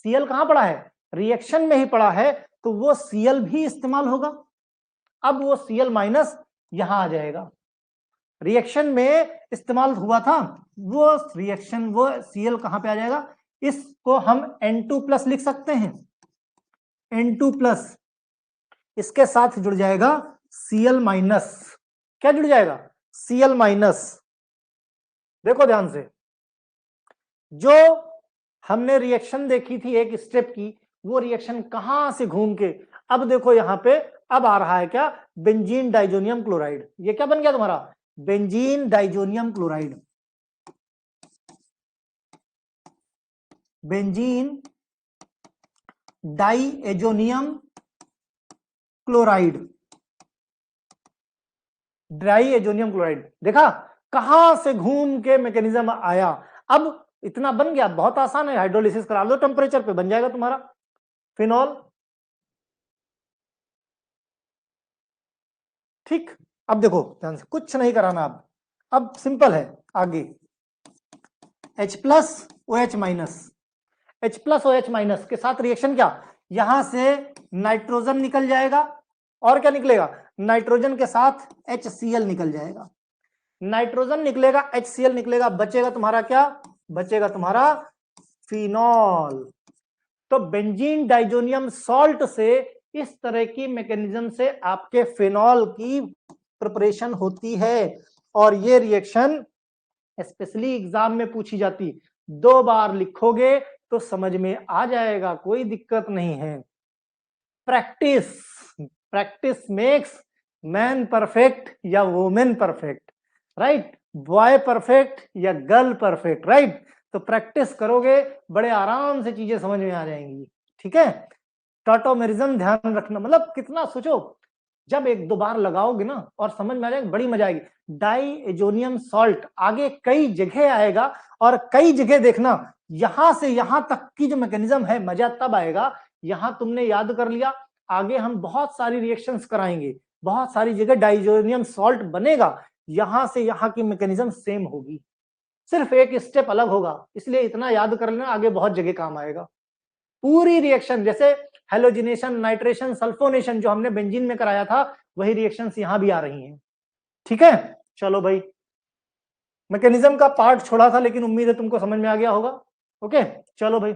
Cl कहां पड़ा है, रिएक्शन में ही पड़ा है, तो वो Cl भी इस्तेमाल होगा। अब वो Cl माइनस यहां आ जाएगा, रिएक्शन में इस्तेमाल हुआ था वो रिएक्शन, वो Cl कहां पे आ जाएगा, इसको हम N2 प्लस लिख सकते हैं, N2 प्लस, इसके साथ जुड़ जाएगा Cl माइनस, क्या जुड़ जाएगा, Cl माइनस। देखो ध्यान से, जो हमने रिएक्शन देखी थी एक स्टेप की, वो रिएक्शन कहां से घूम के, अब देखो यहां पे अब आ रहा है क्या, बेंजीन डाइजोनियम क्लोराइड। ये क्या बन गया तुम्हारा, benzene diazonium chloride, benzene diazonium chloride, diazonium chloride. देखा कहां से घूम के मैकेनिज्म आया। अब इतना बन गया, बहुत आसान है, हाइड्रोलिसिस करा लो टेम्परेचर पे, बन जाएगा तुम्हारा फिनॉल। ठीक, अब देखो ध्यान से, कुछ नहीं कराना अब सिंपल है आगे। H plus OH minus, H plus OH minus के साथ रिएक्शन क्या, यहां से नाइट्रोजन निकल जाएगा और क्या निकलेगा, नाइट्रोजन के साथ HCl निकल जाएगा, नाइट्रोजन निकलेगा, HCl निकलेगा, बचेगा तुम्हारा क्या, बचेगा तुम्हारा फिनॉल। तो बेंजीन डाइजोनियम सॉल्ट से इस तरह की मैकेनिज्म से आपके फिनॉल की प्रिपरेशन होती है। और ये रिएक्शन स्पेशली एग्जाम में पूछी जाती, 2 बार लिखोगे तो समझ में आ जाएगा, कोई दिक्कत नहीं है। Practice, practice makes man perfect या women perfect, right, boy perfect या गर्ल परफेक्ट, राइट। तो प्रैक्टिस करोगे बड़े आराम से चीजें समझ में आ जाएंगी, ठीक है। टॉटोमेरिज्म ध्यान रखना, मतलब कितना सोचो, जब 1-2 बार लगाओगे ना और समझ में आ जाएगा, बड़ी मजा आएगी। डाइएजोनियम सॉल्ट आगे कई जगह आएगा, और कई जगह देखना, यहां से यहां तक की जो मैकेनिज्म है, मजा तब आएगा, यहां तुमने याद कर लिया, आगे हम बहुत सारी रिएक्शंस कराएंगे, बहुत सारी जगह डाइजोनियम सॉल्ट बनेगा, यहां से यहां की मैकेनिज्म सेम होगी, सिर्फ एक स्टेप अलग होगा, इसलिए इतना याद कर लेना, आगे बहुत जगह काम आएगा। पूरी रिएक्शन जैसे हेलोजिनेशन, नाइट्रेशन, सल्फोनेशन जो हमने बेंजीन में कराया था, वही रिएक्शंस यहां भी आ रही हैं, ठीक है। चलो भाई, मैकेनिज्म का पार्ट छोड़ा था, लेकिन उम्मीद है तुमको समझ में आ गया होगा। ओके, चलो भाई,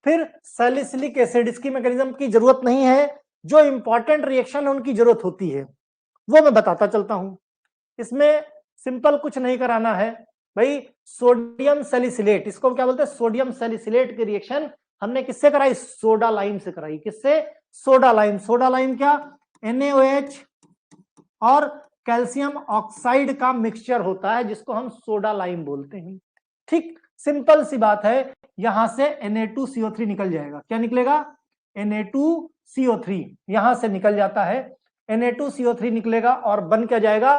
फिर सैलिसिलिक एसिड, इसकी मैकेनिज्म की जरूरत नहीं है, जो इंपॉर्टेंट रिएक्शन है उनकी जरूरत होती है, वो मैं बताता चलता हूं। इसमें सिंपल कुछ नहीं कराना है भाई, सोडियम सैलिसिलेट, इसको क्या बोलते हैं, सोडियम सैलिसिलेट की रिएक्शन हमने किससे कराई, सोडा लाइम से कराई, किससे, सोडा लाइम। सोडा लाइम क्या, NaOH और कैल्शियम ऑक्साइड का मिक्सचर होता है, जिसको हम सोडा लाइम बोलते हैं। ठीक, सिंपल सी बात है, यहां से Na2CO3 निकल जाएगा, क्या निकलेगा, Na2CO3 यहां से निकल जाता है, Na2CO3 निकलेगा और बन क्या जाएगा,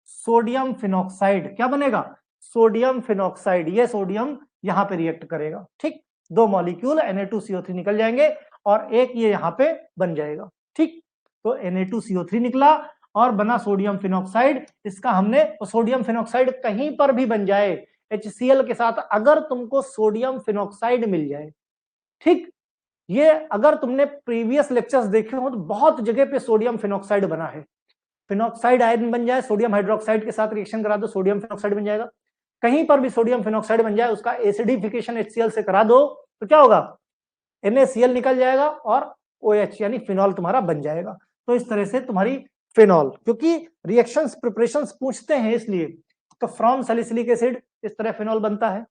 सोडियम फिनॉक्साइड। क्या बनेगा, सोडियम फिनॉक्साइड, ये सोडियम यहां पे रिएक्ट करेगा, ठीक, 2 मॉलिक्यूल Na2CO3 निकल जाएंगे और एक ये यहां पे बन जाएगा, ठीक। तो Na2CO3 निकला और बना सोडियम फिनॉक्साइड, इसका हमने, सोडियम फिनॉक्साइड कहीं पर भी बन जाए HCl के साथ, अगर तुमको सोडियम फिनॉक्साइड मिल जाए, ठीक, ये अगर तुमने प्रीवियस लेक्चर्स देखे हो तो बहुत जगह पे सोडियम फिनॉक्साइड बना है, फिनॉक्साइड आयन बन जाए, सोडियम हाइड्रोक्साइड के साथ रिएक्शन करा दो, सोडियम फिनॉक्साइड बन जाएगा। कहीं पर भी सोडियम फिनॉक्साइड बन जाए, उसका एसिडिफिकेशन HCl से करा दो तो क्या होगा, NaCl निकल जाएगा और OH यानी फिनॉल तुम्हारा बन जाएगा। तो इस तरह से तुम्हारी फिनॉल, क्योंकि रिएक्शंस प्रिपरेशंस पूछते हैं इसलिए, तो फ्रॉम सैलिसिलिक एसिड इस तरह फिनॉल बनता है।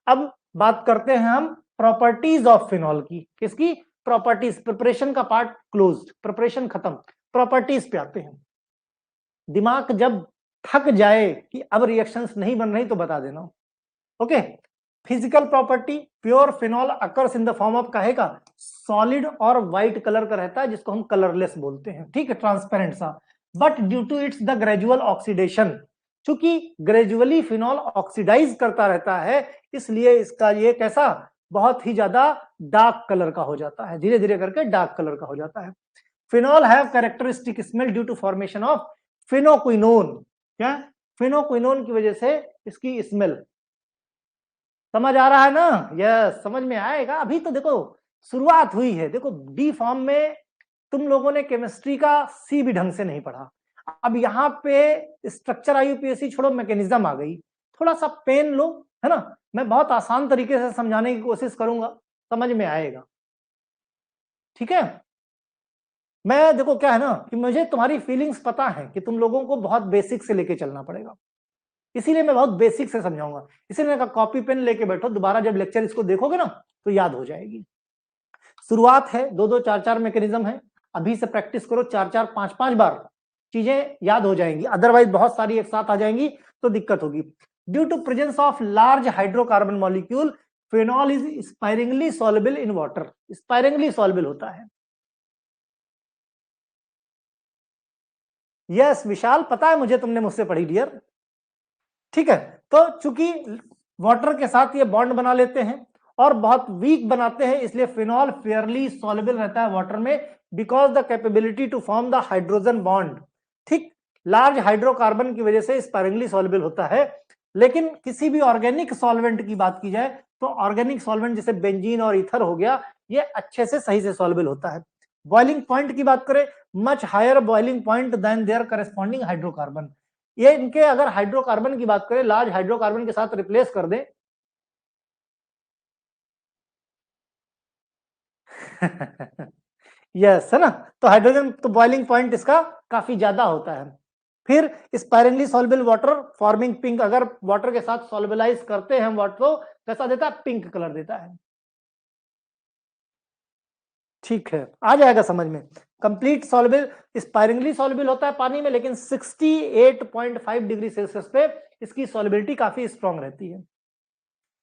अब बात करते हैं हम प्रॉपर्टीज ऑफ फिनॉल की, किसकी, प्रॉपर्टीज। प्रिपरेशन का पार्ट क्लोज्ड, प्रिपरेशन खत्म, प्रॉपर्टीज पे आते हैं। दिमाग जब थक जाए कि अब रिएक्शंस नहीं बन रही तो बता देना, okay. Physical property, pure phenol occurs in the form of काहे का, सॉलिड और व्हाइट कलर का रहता है, जिसको हम कलरलेस बोलते हैं, ठीक है, ट्रांसपेरेंट सा। But due to its the gradual oxidation, चूंकि ग्रेजुअली फिनॉल ऑक्सीडाइज करता रहता है, इसलिए इसका ये कैसा, बहुत ही ज्यादा डार्क कलर का हो जाता है, धीरे धीरे करके डार्क कलर का हो जाता है। Phenol have characteristic smell due to formation of phenoquinone, क्या, फिनोक्विनोन की वजह से इसकी स्मेल, समझ आ रहा है ना, यस, समझ में आएगा। अभी तो देखो शुरुआत हुई है, देखो डी फॉर्म में तुम लोगों ने केमिस्ट्री का सी भी ढंग से नहीं पढ़ा, अब यहाँ पे स्ट्रक्चर IUPAC छोड़ो, मैकेनिज्म आ गई, थोड़ा सा पेन लो, है ना, मैं बहुत आसान तरीके से समझाने की कोशिश करूंगा, समझ में आएगा, ठीक है। मैं देखो क्या है ना, कि मुझे तुम्हारी फीलिंग्स पता है कि तुम लोगों को बहुत बेसिक से लेके चलना पड़ेगा, इसीलिए मैं बहुत बेसिक से समझाऊंगा, इसीलिए मैं कॉपी पेन लेके बैठो, दोबारा जब लेक्चर इसको देखोगे ना तो याद हो जाएगी। शुरुआत है, 2-2 4-4 मैकेनिज्म है, अभी से प्रैक्टिस करो, 4-4 5-5 बार चीजें याद हो जाएंगी, अदरवाइज बहुत सारी एक साथ आ जाएंगी तो दिक्कत होगी। Due to presence of large hydrocarbon molecule, phenol is sparingly soluble in water, sparingly soluble होता है। यस विशाल, पता है मुझे, तुमने मुझसे पढ़ी डियर, ठीक है। तो चूंकि वाटर के साथ ये बॉन्ड बना लेते हैं और बहुत वीक बनाते हैं, इसलिए फिनॉल फेयरली सॉल्युबल रहता है वाटर में because the capability to form the hydrogen bond. ठीक, लार्ज हाइड्रोकार्बन की वजह से स्पायरिंगली सॉल्युबल होता है। लेकिन किसी भी ऑर्गेनिक सॉल्वेंट की बात की जाए तो ऑर्गेनिक सॉल्वेंट जैसे बेंजीन और ईथर हो गया, ये अच्छे से सही से सॉल्युबल होता है। बॉइलिंग पॉइंट की बात करें, much higher boiling point than their corresponding hydrocarbon. ये इनके अगर हाइड्रोकार्बन की बात करें, लार्ज हाइड्रोकार्बन के साथ रिप्लेस कर दें यस, है ना, तो हाइड्रोजन तो बॉइलिंग पॉइंट इसका काफी ज्यादा होता है। फिर spirally soluble water forming pink, अगर वाटर के साथ सॉल्युबलाइज करते हैं हम वाटर को, कैसा देता है, पिंक कलर देता है। ठीक है, आ जाएगा समझ में। कंप्लीट सॉल्युबल, स्पायरिंगली सॉल्युबल होता है पानी में, लेकिन 68.5 डिग्री सेल्सियस पे इसकी सॉल्युबिलिटी काफी स्ट्रांग रहती है।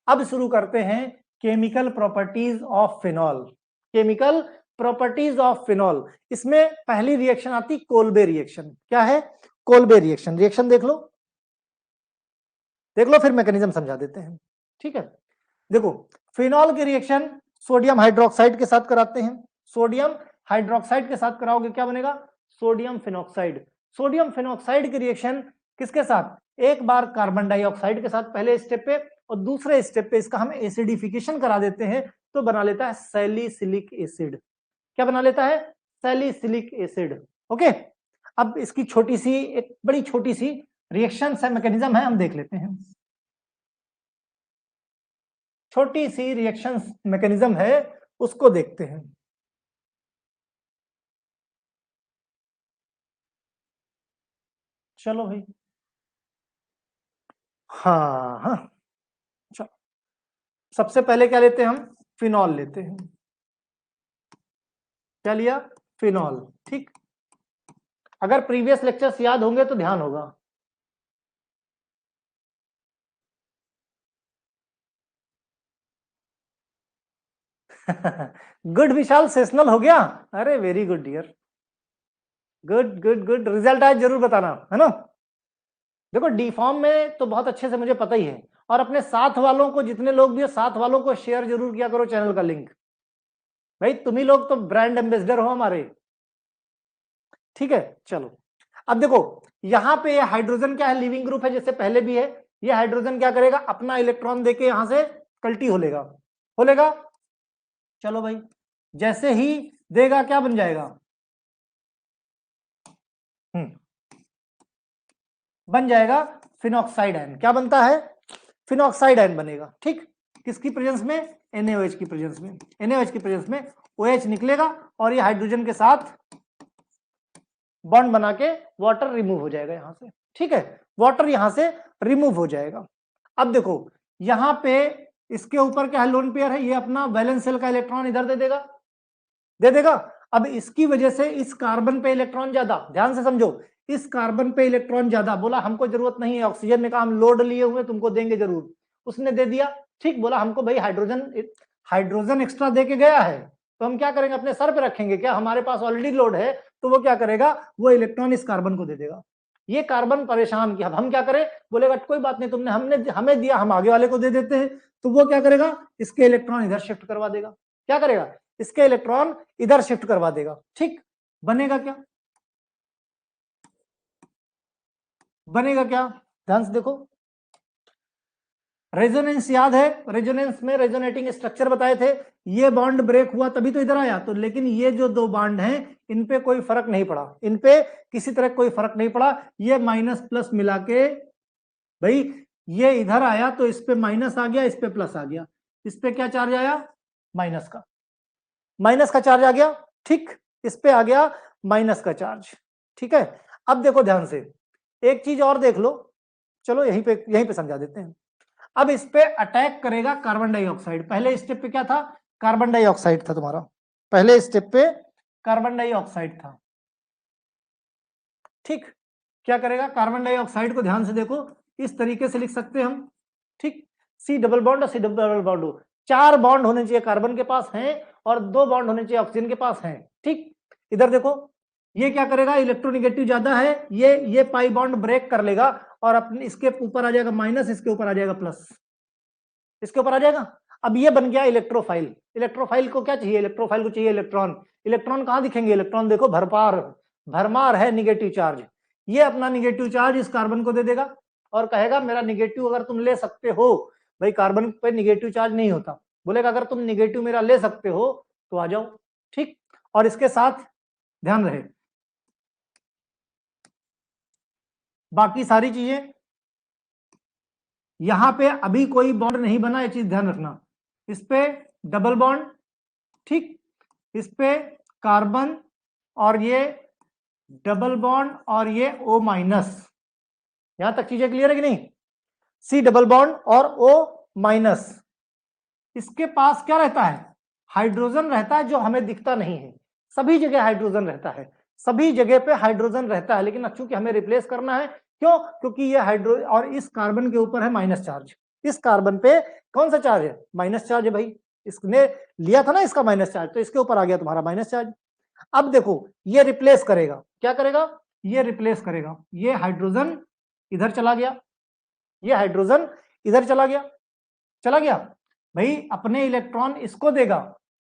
अब शुरू करते हैं chemical properties of phenol. Chemical properties of phenol, इसमें पहली रिएक्शन आती कोल्बे रिएक्शन। क्या है कोल्बे रिएक्शन? रिएक्शन देख लो, देख लो, फिर मैकेनिज्म समझा देते हैं। ठीक है, देखो, फिनॉल की रिएक्शन सोडियम हाइड्रोक्साइड के साथ कराते हैं। सोडियम हाइड्रोक्साइड के साथ कराओगे क्या बनेगा, सोडियम फिनॉक्साइड। सोडियम फिनॉक्साइड की रिएक्शन किसके साथ, एक बार कार्बन डाइऑक्साइड के साथ पहले स्टेप पे, और दूसरे स्टेप पे इसका हम एसिडिफिकेशन करा देते हैं तो बना लेता है सैलिसिलिक एसिड। क्या बना लेता है, सैलिसिलिक एसिड। ओके, अब इसकी छोटी सी, एक बड़ी छोटी सी रिएक्शन है, मैकेनिज्म है, हम देख लेते हैं। छोटी सी रिएक्शन मैकेनिज्म है, उसको देखते हैं। चलो भाई, हाँ हाँ, चलो, सबसे पहले क्या लेते हैं हम, फिनॉल लेते हैं। क्या लिया, फिनॉल। ठीक, अगर प्रीवियस लेक्चर्स याद होंगे तो ध्यान होगा। गुड विशाल, सेशनल हो गया, अरे very good dear, good good good, result आज जरूर बताना, है ना। देखो डी फॉर्म में तो बहुत अच्छे से मुझे पता ही है, और अपने साथ वालों को, जितने लोग भी हो साथ वालों को शेयर जरूर किया करो चैनल का लिंक। भाई तुम ही लोग तो ब्रांड एम्बेसडर हो हमारे। ठीक है, चलो, अब देखो, यहां पे हाइड्रोजन क्या है, लिविंग ग्रुप है, जैसे पहले भी है। ये हाइड्रोजन क्या करेगा, अपना इलेक्ट्रॉन देके यहां से कल्टी हो लेगा, हो लेगा। चलो भाई, जैसे ही देगा क्या बन जाएगा, बन जाएगा फिनॉक्साइड आयन। क्या बनता है, फिनॉक्साइड आयन बनेगा। ठीक, किसकी प्रेजेंस में, NaOH की प्रेजेंस में। NaOH की प्रेजेंस में OH निकलेगा और ये हाइड्रोजन के साथ बॉन्ड बना के वाटर रिमूव हो जाएगा यहां से। ठीक है, वाटर यहां से रिमूव हो जाएगा। अब देखो, यहां पे इसके ऊपर क्या है, लोन पेयर है, ये अपना वैलेंस शेल का इलेक्ट्रॉन इधर दे देगा, दे देगा। अब इसकी वजह से इस कार्बन पे इलेक्ट्रॉन ज्यादा, ध्यान से समझो, इस कार्बन पे इलेक्ट्रॉन ज्यादा, बोला हमको जरूरत नहीं है, ऑक्सीजन ने कहा हम लोड लिए हुए तुमको देंगे जरूर, उसने दे दिया। ठीक, बोला हमको भाई हाइड्रोजन, हाइड्रोजन एक्स्ट्रा दे के गया है, तो हम क्या करेंगे, अपने सर पे रखेंगे क्या, हमारे पास ऑलरेडी लोड है, तो वो क्या करेगा, वो इलेक्ट्रॉन इस कार्बन को दे देगा। ये कार्बन परेशान किया, अब हम क्या करें, बोलेगा कोई बात नहीं, तुमने हमने हमें दिया, हम आगे वाले को दे देते हैं, तो वो क्या करेगा, इसके इलेक्ट्रॉन इधर शिफ्ट करवा देगा। क्या करेगा, इसके इलेक्ट्रॉन इधर शिफ्ट करवा देगा। ठीक, बनेगा क्या, बनेगा क्या, ध्यान से देखो, रेजोनेंस याद है, रेजोनेंस में रेजोनेटिंग स्ट्रक्चर बताए थे, ये बॉन्ड ब्रेक हुआ तभी तो इधर आया, तो लेकिन ये जो दो बॉन्ड हैं इन पे कोई फर्क नहीं पड़ा, इन पे किसी तरह कोई फर्क नहीं पड़ा, ये माइनस प्लस मिला के, भाई ये इधर आया तो इस पे माइनस आ गया, इस पे प्लस आ गया, इस पे क्या चार्ज आया, माइनस का, माइनस का चार्ज आ गया। ठीक, इस पे आ गया माइनस का चार्ज। ठीक है, अब देखो ध्यान से, एक चीज और देख लो, चलो यहीं पे समझा देते हैं। अब इस पे अटैक करेगा कार्बन डाइऑक्साइड। पहले स्टेप पे क्या था, कार्बन डाइऑक्साइड था तुम्हारा, पहले स्टेप पे कार्बन डाइऑक्साइड था। ठीक, क्या करेगा, कार्बन डाइऑक्साइड को ध्यान से देखो, इस तरीके से लिख सकते हैं हम। ठीक, सी डबल बॉन्ड और सी डबल बॉन्ड, चार बॉन्ड होने चाहिए कार्बन के पास हैं, और दो बॉन्ड होने चाहिए ऑक्सीजन के पास हैं। ठीक, इधर देखो, ये क्या करेगा, इलेक्ट्रोनिगेटिव ज्यादा है, ये पाई बॉन्ड ब्रेक कर लेगा, और अपने इसके ऊपर आ जाएगा माइनस, इसके ऊपर आ जाएगा प्लस। इसके ऊपर आ जाएगा। अब ये बन गया इलेक्ट्रोफाइल। इलेक्ट्रोफाइल को क्या चाहिए? इलेक्ट्रोफाइल को चाहिए इलेक्ट्रॉन। इलेक्ट्रॉन कहां दिखेंगे? इलेक्ट्रॉन देखो भरमार है निगेटिव चार्ज। ये अपना निगेटिव चार्ज इस कार्बन को दे देगा और कहेगा मेरा निगेटिव अगर तुम ले सकते हो, भाई कार्बन पे निगेटिव चार्ज नहीं होता, बोलेगा अगर तुम निगेटिव मेरा ले सकते हो तो आ जाओ। ठीक, और इसके साथ ध्यान रहे बाकी सारी चीजें, यहां पे अभी कोई बॉन्ड नहीं बना, ये चीज ध्यान रखना। इस पे डबल बॉन्ड, ठीक, इस पे कार्बन और ये डबल बॉन्ड और ये O माइनस। यहां तक चीजें क्लियर है कि नहीं? C डबल बॉन्ड और O माइनस। इसके पास क्या रहता है? हाइड्रोजन रहता है, जो हमें दिखता नहीं है। सभी जगह हाइड्रोजन रहता है, सभी जगह पे हाइड्रोजन रहता है, लेकिन चूंकि हमें रिप्लेस करना है, क्यों? क्योंकि ये हाइड्रो और इस कार्बन के ऊपर है माइनस चार्ज। इस कार्बन पे कौन सा चार्ज है? माइनस चार्ज है भाई। इसने लिया था ना इसका माइनस चार्ज, तो इसके ऊपर आ गया तुम्हारा माइनस चार्ज। अब देखो ये रिप्लेस करेगा, क्या करेगा? ये रिप्लेस करेगा। ये हाइड्रोजन इधर चला गया, ये हाइड्रोजन इधर चला गया, चला गया भाई। अपने इलेक्ट्रॉन इसको देगा,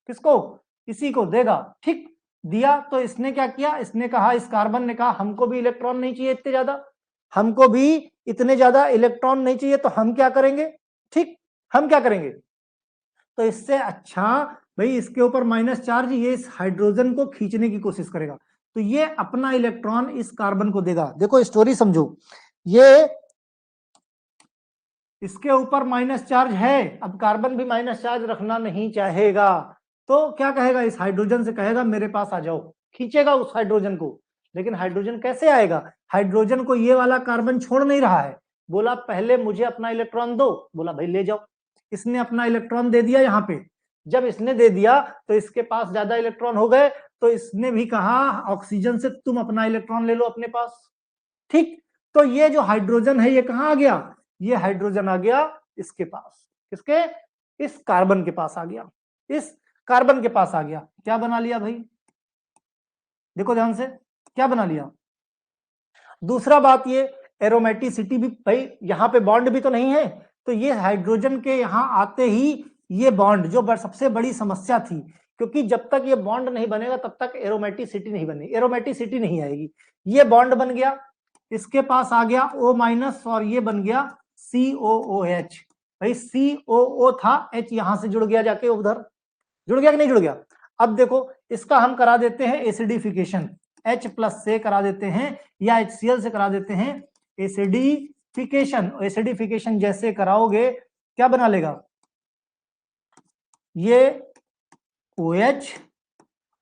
किसको? इसी को देगा। ठीक, दिया तो इसने क्या किया? इसने कहा, इस कार्बन ने कहा हमको भी इलेक्ट्रॉन नहीं चाहिए इतने ज्यादा, हमको भी इतने ज्यादा इलेक्ट्रॉन नहीं चाहिए, तो हम क्या करेंगे? ठीक, हम क्या करेंगे? तो इससे अच्छा भाई इसके ऊपर माइनस चार्ज, ये इस हाइड्रोजन को खींचने की कोशिश करेगा, तो ये अपना इलेक्ट्रॉन इस कार्बन को देगा। देखो स्टोरी समझो, ये इसके ऊपर माइनस चार्ज है, अब कार्बन भी माइनस चार्ज रखना नहीं चाहेगा, तो क्या कहेगा? इस हाइड्रोजन से कहेगा मेरे पास आ जाओ, खींचेगा उस हाइड्रोजन को। लेकिन हाइड्रोजन कैसे आएगा? हाइड्रोजन को ये वाला कार्बन छोड़ नहीं रहा है, बोला पहले मुझे अपना इलेक्ट्रॉन दो, बोला भाई ले जाओ। इसने अपना इलेक्ट्रॉन दे दिया यहाँ पे। जब इसने दे दिया तो इसके पास ज्यादा इलेक्ट्रॉन हो गए, तो इसने भी कहा ऑक्सीजन से तुम अपना इलेक्ट्रॉन ले लो अपने पास। ठीक, तो ये जो हाइड्रोजन है ये कहां आ गया? ये हाइड्रोजन आ गया इसके पास, किसके? इस कार्बन के पास आ गया, इस कार्बन के पास आ गया। क्या बना लिया भाई? देखो ध्यान से, क्या बना लिया? दूसरा बात, ये एरोमेटिसिटी भी, भाई यहां पे बॉन्ड भी तो नहीं है, तो ये हाइड्रोजन के यहां आते ही ये बॉन्ड, जो सबसे बड़ी समस्या थी, क्योंकि जब तक ये बॉन्ड नहीं बनेगा तब तक एरोमेटिसिटी नहीं बनेगी, एरोमेटिसिटी नहीं आएगी। ये बॉन्ड बन गया, इसके पास आ गया O माइनस और ये बन गया COOH। भाई COO था, H यहां से जुड़ गया जाके उधर, जुड़ गया कि नहीं जुड़ गया? अब देखो इसका हम करा देते हैं एसिडिफिकेशन, H प्लस से करा देते हैं या HCl से करा देते हैं एसिडिफिकेशन। एसिडिफिकेशन जैसे कराओगे क्या बना लेगा? ये OH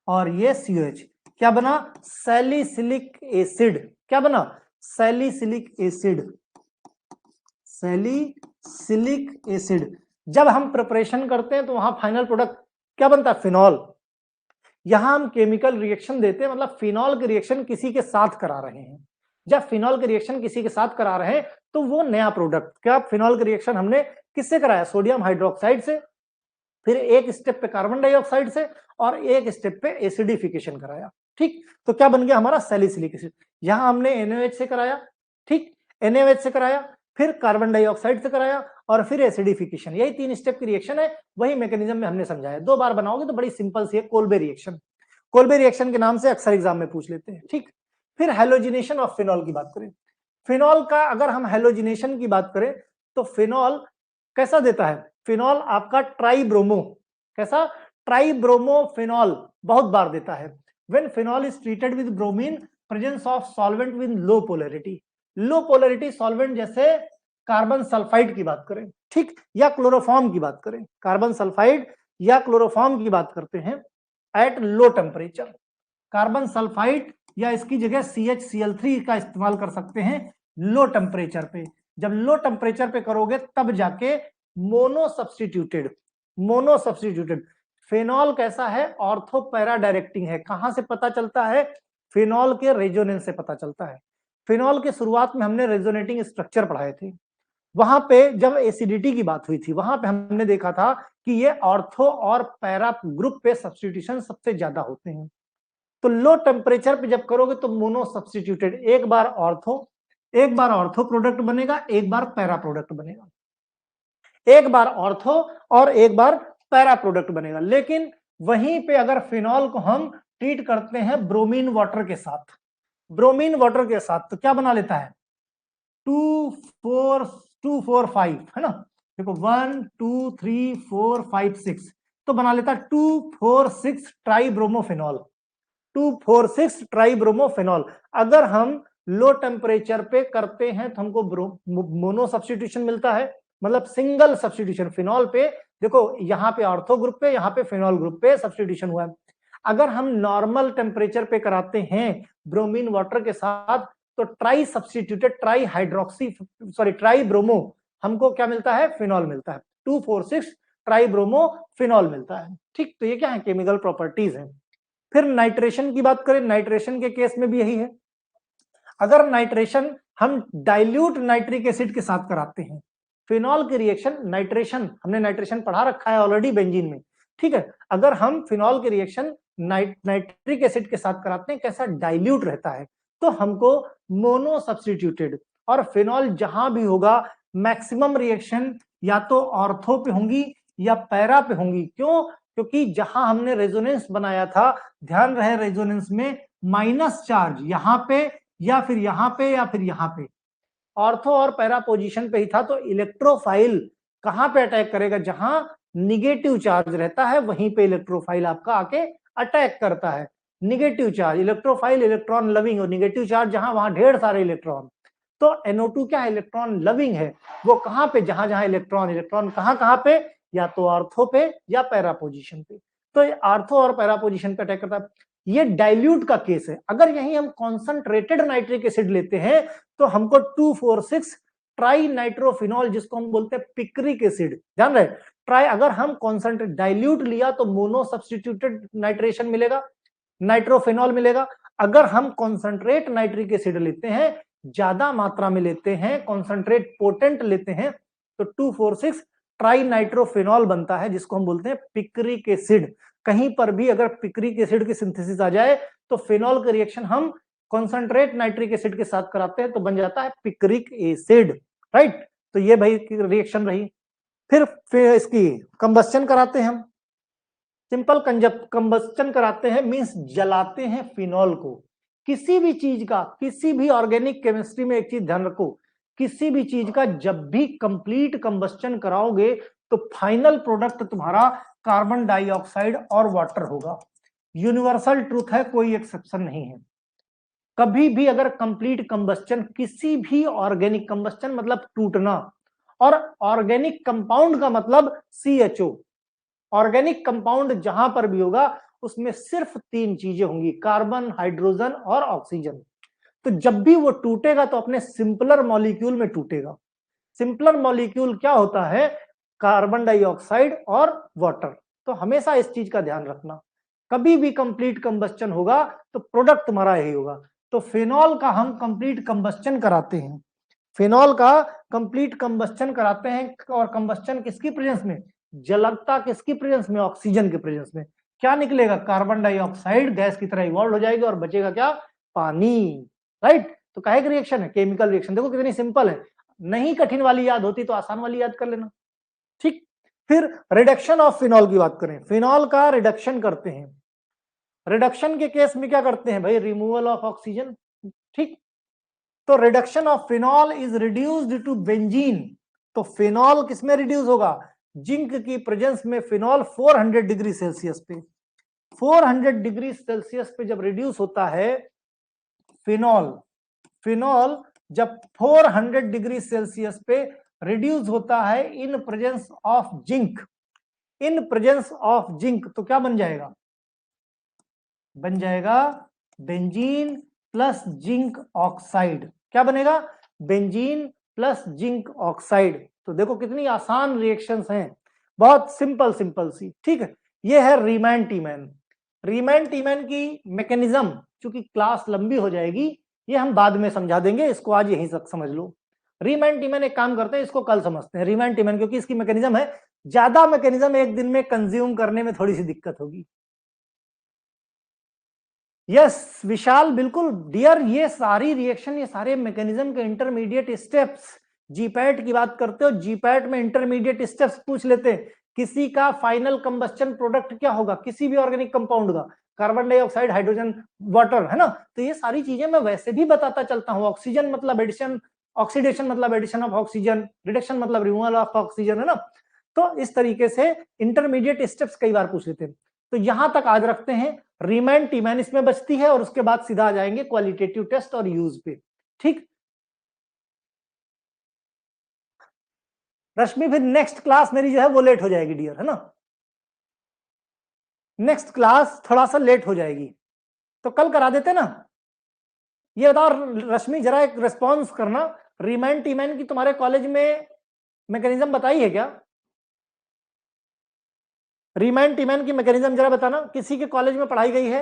और ये COH, क्या बना? Salicylic acid. क्या बना? Salicylic acid, salicylic acid. जब हम प्रिपरेशन करते हैं तो वहां फाइनल प्रोडक्ट क्या बनता है? फिनॉल। यहां हम केमिकल रिएक्शन देते हैं, मतलब फिनॉल के रिएक्शन किसी के साथ करा रहे हैं। जब फिनॉल के रिएक्शन किसी के साथ करा रहे हैं तो वो नया प्रोडक्ट, क्या फिनॉल के रिएक्शन हमने किससे कराया? सोडियम हाइड्रोक्साइड से, फिर एक स्टेप पे कार्बन डाइऑक्साइड से और एक स्टेप पे एसिडिफिकेशन कराया। ठीक, तो क्या बन गया हमारा? Salicylic acid. यहां हमने NaOH से कराया, ठीक, NaOH से कराया, फिर कार्बन डाइऑक्साइड से कराया और फिर एसिडिफिकेशन। यही 3 स्टेप की रिएक्शन है, वही मैकेनिज्म में हमने समझाया। 2 बार बनाओगे तो बड़ी सिंपल सी है, कोल्बे रिएक्शन। कोल्बे रिएक्शन के नाम से अक्सर एग्जाम में पूछ लेते हैं। ठीक, फिर हैलोजिनेशन ऑफ फिनॉल की बात करें। फिनॉल का अगर हम हैलोजिनेशन की बात करें तो फिनॉल कैसा देता है? फिनॉल आपका ट्राइब्रोमो, कैसा? ट्राइब्रोमो फिनॉल बहुत बार देता है। When phenol is treated with bromine, presence of solvent with low polarity, low polarity solvent जैसे कार्बन सल्फाइड की बात करें, ठीक, या क्लोरोफॉर्म की बात करें, कार्बन सल्फाइड या क्लोरोफॉर्म की बात करते हैं at low temperature. Carbon sulphide या इसकी जगह CHCl3 का इस्तेमाल कर सकते हैं लो टेम्परेचर पे। जब लो टेम्परेचर पे करोगे तब जाके मोनो सब्स्टिट्यूटेड फिनॉल कैसा है? ऑर्थो पैरा डायरेक्टिंग है। कहां से पता चलता है? फिनॉल के रेजोनेंस से पता चलता है। फिनॉल के शुरुआत में हमने रेजोनेटिंग स्ट्रक्चर पढ़ाए थे, वहां पे जब एसिडिटी की बात हुई थी वहां पे हमने देखा था कि ये ऑर्थो और पैरा ग्रुप पे सब्स्टिट्यूशन सबसे ज्यादा होते हैं। तो लो टेम्परेचर पे जब करोगे तो मोनो सब्स्टिट्यूटेड, एक बार ऑर्थो प्रोडक्ट बनेगा, एक बार पैरा प्रोडक्ट बनेगा। एक बार ऑर्थो और एक बार पैरा प्रोडक्ट बनेगा। लेकिन वहीं पे अगर फिनॉल को हम ट्रीट करते हैं ब्रोमीन वाटर के साथ, ब्रोमीन वाटर के साथ, तो क्या बना लेता है 2 4 है ना, देखो 1 2 3 4 5 6, तो बना लेता है 2 4 6 ट्राइब्रोमोफिनॉल, 2 4 6 ट्राइब्रोमोफिनॉल। अगर हम लो टेम्परेचर पे करते हैं तो हमको मोनो सब्स्टिट्यूशन मिलता है, मतलब सिंगल सब्स्टिट्यूशन फिनॉल पे। देखो यहाँ पे ऑर्थो ग्रुप पे, यहाँ पे फिनॉल ग्रुप पे सब्स्टिट्यूशन हुआ है। अगर हम नॉर्मल टेम्परेचर पे कराते हैं ब्रोमीन वाटर के साथ तो try substituted try hydroxy try bromo हमको क्या मिलता है, फिनॉल मिलता है, 2 4 6 ट्राई ब्रोमो फिनॉल मिलता है। ठीक, तो ये क्या है, केमिकल प्रॉपर्टीज है। फिर नाइट्रेशन की बात करें, नाइट्रेशन के केस में भी यही है। अगर नाइट्रेशन हम डाइल्यूट नाइट्रिक एसिड के साथ कराते हैं, फिनॉल की रिएक्शन नाइट्रेशन, हमने नाइट्रेशन पढ़ा रखा है ऑलरेडी बेंजीन में, ठीक है। अगर हम फिनॉल की रिएक्शन नाइट्रिक एसिड के साथ कराते हैं, कैसा डाइल्यूट रहता है, तो हमको मोनो सब्स्टिट्यूटेड, और फिनॉल जहां भी होगा मैक्सिमम रिएक्शन या तो ऑर्थो पे होंगी या पैरा पे होंगी। क्यों? क्योंकि जहां हमने रेजोनेंस बनाया था, ध्यान रहे रेजोनेंस में माइनस चार्ज यहां पे या फिर यहां पे या फिर यहां पे, ऑर्थो और पैरा पोजीशन पे ही था, तो इलेक्ट्रोफाइल कहां पे अटैक करेगा, जहां निगेटिव चार्ज रहता है वहीं पे इलेक्ट्रोफाइल आपका आके अटैक करता है। Negative charge, electrophile electron loving, और निगेटिव चार्ज जहां वहां ढेर सारे इलेक्ट्रॉन। तो NO2 क्या है, इलेक्ट्रॉन लविंग है। वो कहां पे, जहां जहां इलेक्ट्रॉन, इलेक्ट्रॉन कहां पे, या तो ऑर्थो पे या पैरा पोजीशन पे। तो ऑर्थो और पैरा पोजीशन पे अटैक करता है। ये डाइल्यूट का केस है। अगर यही हम कॉन्सेंट्रेटेड नाइट्रिक एसिड लेते हैं तो हमको 2 4 6 ट्राई नाइट्रोफिनॉल, जिसको हम बोलते हैं पिक्रिक एसिड, ध्यान रहे ट्राई, अगर हम कॉन्सेंट्रेट डाइल्यूट लिया तो मोनो सब्स्टिट्यूटेड नाइट्रेशन मिलेगा, नाइट्रोफिनॉल मिलेगा। अगर हम कॉन्सेंट्रेट नाइट्रिक एसिड लेते हैं, ज्यादा मात्रा में लेते हैं, कॉन्सेंट्रेट पोटेंट लेते हैं, तो 2 4 6 ट्राई नाइट्रोफिनॉल बनता है, जिसको हम बोलते हैं पिक्रिक एसिड। कहीं पर भी अगर पिक्रिक एसिड की सिंथेसिस आ जाए तो फिनॉल का रिएक्शन हम कॉन्सेंट्रेट नाइट्रिक एसिड के साथ कराते हैं तो बन जाता है पिक्रिक एसिड, राइट। तो ये भाई रिएक्शन रही। फिर इसकी कंबस्चन कराते हैं हम, सिंपल कंबस्चन कराते हैं मींस जलाते हैं फिनॉल को। किसी भी चीज का, किसी भी ऑर्गेनिक केमिस्ट्री में एक चीज ध्यान रखो, किसी भी चीज का जब भी कंप्लीट कंबस्चन कराओगे तो फाइनल प्रोडक्ट तुम्हारा कार्बन डाइऑक्साइड और वाटर होगा। यूनिवर्सल ट्रूथ है, कोई एक्सेप्शन नहीं है। कभी भी अगर कंप्लीट कंबस्चन, किसी भी ऑर्गेनिक कंबस्चन मतलब टूटना, और ऑर्गेनिक कंपाउंड का मतलब CHO, ऑर्गेनिक कंपाउंड जहां पर भी होगा उसमें सिर्फ 3 चीजें होंगी, कार्बन, हाइड्रोजन और ऑक्सीजन। तो जब भी वो टूटेगा तो अपने सिंपलर मॉलिक्यूल में टूटेगा। सिंपलर मॉलिक्यूल क्या होता है, कार्बन डाइऑक्साइड और वाटर। तो हमेशा इस चीज का ध्यान रखना, कभी भी कंप्लीट कंबस्चन होगा तो प्रोडक्ट तुम्हारा यही होगा। तो फिनॉल का हम कंप्लीट कंबस्चन कराते हैं, फिनॉल का कंप्लीट कंबस्चन कराते हैं, और कंबस्चन किसकी प्रेजेंस में, जलता किसकी प्रेजेंस में, ऑक्सीजन के प्रेजेंस में। क्या निकलेगा, कार्बन डाइऑक्साइड गैस की तरह इवॉल्व हो जाएगी और बचेगा क्या, पानी, राइट। तो काहे की रिएक्शन है, केमिकल रिएक्शन। देखो कितनी सिंपल है, नहीं कठिन वाली याद होती तो आसान वाली याद कर लेना, ठीक। फिर रिडक्शन ऑफ फिनॉल की बात करें, फिनॉल का रिडक्शन करते हैं। रिडक्शन के केस में क्या करते हैं भाई, रिमूवल ऑफ ऑक्सीजन, ठीक। तो reduction of phenol is reduced to benzene. तो फिनॉल किसमें रिड्यूस होगा, जिंक की प्रेजेंस में फिनॉल 400 डिग्री सेल्सियस पे, 400 डिग्री सेल्सियस पे जब रिड्यूस होता है फिनॉल, फिनॉल जब 400 डिग्री सेल्सियस पे रिड्यूस होता है in presence of zinc, in presence of zinc, तो क्या बन जाएगा, बन जाएगा बेंजीन प्लस जिंक ऑक्साइड। क्या बनेगा, बेंजीन प्लस जिंक ऑक्साइड। तो देखो कितनी आसान रिएक्शंस हैं, बहुत सिंपल सिंपल सी, ठीक है। ये है रीमैन टीमैन। रीमैन टीमैन की मैकेनिज्म, चूंकि क्लास लंबी हो जाएगी, ये हम बाद में समझा देंगे, इसको आज यहीं तक समझ लो। रीमैन टीमैन एक काम करते हैं, इसको कल समझते हैं रीमैन टीमैन, क्योंकि इसकी मैकेनिज्म है, ज्यादा मैकेनिज्म एक दिन में कंज्यूम करने में थोड़ी सी दिक्कत होगी। यस विशाल, बिल्कुल डियर, ये सारी रिएक्शन, ये सारे मैकेनिज्म के इंटरमीडिएट स्टेप्स जीपैट की बात करते हो, जीपैट में इंटरमीडिएट स्टेप्स पूछ लेते हैं, किसी का फाइनल कंबस्शन प्रोडक्ट क्या होगा किसी भी ऑर्गेनिक कंपाउंड का, कार्बन डाइऑक्साइड, हाइड्रोजन, वाटर, है ना। तो ये सारी चीजें मैं वैसे भी बताता चलता हूँ। ऑक्सीजन मतलब एडिशन, ऑक्सीडेशन मतलब एडिशन ऑफ ऑक्सीजन, रिडक्शन मतलब रिमूवल ऑफ ऑक्सीजन, है ना। तो इस तरीके से इंटरमीडिएट स्टेप्स कई बार पूछ लेते हैं। तो यहां तक आज रखते हैं। रीमैन टीमैन इसमें बचती है और उसके बाद सीधा आ जाएंगे क्वालिटेटिव टेस्ट और यूज पे। ठीक, रश्मि फिर नेक्स्ट क्लास मेरी जो है वो लेट हो जाएगी डियर, है ना। नेक्स्ट क्लास थोड़ा सा लेट हो जाएगी, तो कल करा देते ना। ये बताओ रश्मि, जरा एक रिस्पॉन्स करना, रीमैन टीमैन की तुम्हारे कॉलेज में मैकेनिज्म बताई है क्या? रीमैन टीमैन की मैकेनिज्म जरा बताना, किसी के कॉलेज में पढ़ाई गई है?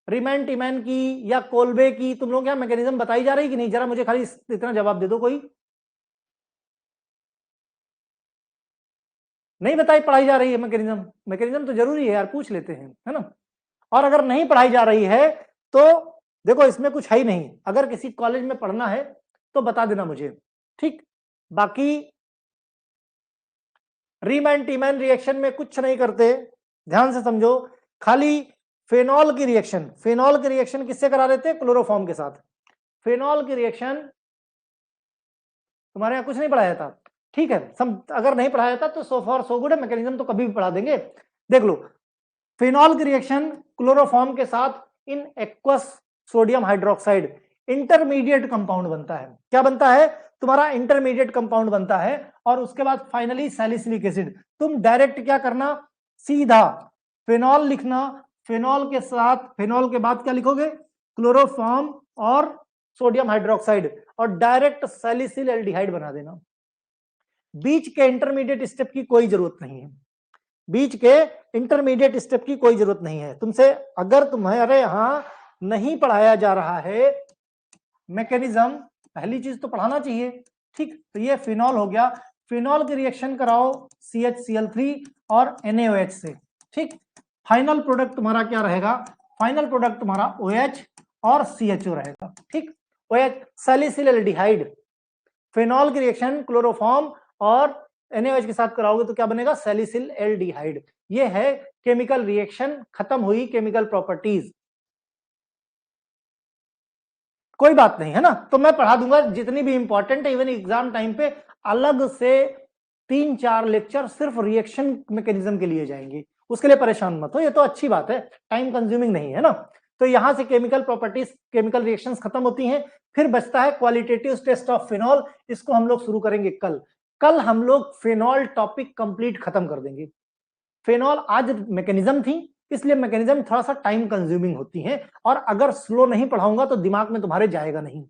रीमैन टीमैन की या कोलबे की तुम लोग क्या मैकेनिज्म बताई जा रही कि नहीं? जरा मुझे खाली इतना जवाब दे दो। कोई नहीं बताई पढ़ाई जा रही है मैकेनिज्म? मैकेनिज्म तो जरूरी है यार, पूछ लेते हैं, है ना। और अगर नहीं पढ़ाई जा रही है तो देखो इसमें कुछ है ही नहीं, अगर किसी कॉलेज में पढ़ना है तो बता देना मुझे। ठीक, बाकी रीमैन टीमैन रिएक्शन में कुछ नहीं करते, ध्यान से समझो। खाली फेनॉल की रिएक्शन, फेनॉल की रिएक्शन किससे करा देते हैं? क्लोरोफॉर्म के साथ। फेनॉल की रिएक्शन तुम्हारे यहाँ कुछ नहीं पढ़ाया था, ठीक है। अगर नहीं पढ़ाया था तो सो फॉर सो गुड है, मैकेनिज्म तो कभी भी पढ़ा देंगे। देख लो, फेनॉल की रिएक्शन क्लोरोफॉर्म के साथ in aqueous sodium hydroxide intermediate compound बनता है। क्या बनता है? तुम्हारा इंटरमीडिएट कंपाउंड बनता है। और उसके बाद फाइनली सैलिसिलिक एसिड। तुम डायरेक्ट क्या करना, सीधा फेनॉल लिखना, फेनॉल के साथ, फेनॉल के बाद क्या लिखोगे? क्लोरोफॉर्म और सोडियम हाइड्रोक्साइड, और डायरेक्ट सैलिसिल एल्डिहाइड बना देना। बीच के इंटरमीडिएट स्टेप की कोई जरूरत नहीं है, बीच के इंटरमीडिएट स्टेप की कोई जरूरत नहीं है तुमसे। अगर तुम्हारे यहां नहीं पढ़ाया जा रहा है मैकेनिज्म, पहली चीज तो पढ़ाना चाहिए। ठीक, तो ये फिनॉल हो गया, फिनॉल की रिएक्शन कराओ CHCl3 और NaOH से। ठीक, फाइनल प्रोडक्ट तुम्हारा क्या रहेगा? फाइनल प्रोडक्ट तुम्हारा OH और CHO रहेगा। ठीक, OH सैलिसिल एल्डिहाइड, फिनॉल की रिएक्शन क्लोरोफॉर्म और NaOH के साथ कराओगे तो क्या बनेगा? Salicyl aldehyde. ये है केमिकल रिएक्शन, खत्म हुई केमिकल प्रॉपर्टीज। कोई बात नहीं, है ना। तो मैं पढ़ा दूंगा जितनी भी इंपॉर्टेंट है, इवन एग्जाम टाइम पे अलग से 3-4 लेक्चर सिर्फ रिएक्शन मैकेनिज्म के लिए जाएंगे, उसके लिए परेशान मत हो। ये तो अच्छी बात है, टाइम कंज्यूमिंग नहीं है ना। तो यहां से केमिकल प्रॉपर्टीज, केमिकल रिएक्शंस खत्म होती हैं। फिर बचता है क्वालिटेटिव टेस्ट ऑफ फिनॉल, इसको हम लोग शुरू करेंगे कल। कल हम लोग फिनॉल टॉपिक कंप्लीट खत्म कर देंगे। फिनॉल आज मैकेनिज्म थी, इसलिए मैकेनिज्म थोड़ा सा टाइम कंज्यूमिंग होती है, और अगर स्लो नहीं पढ़ाऊंगा तो दिमाग में तुम्हारे जाएगा नहीं,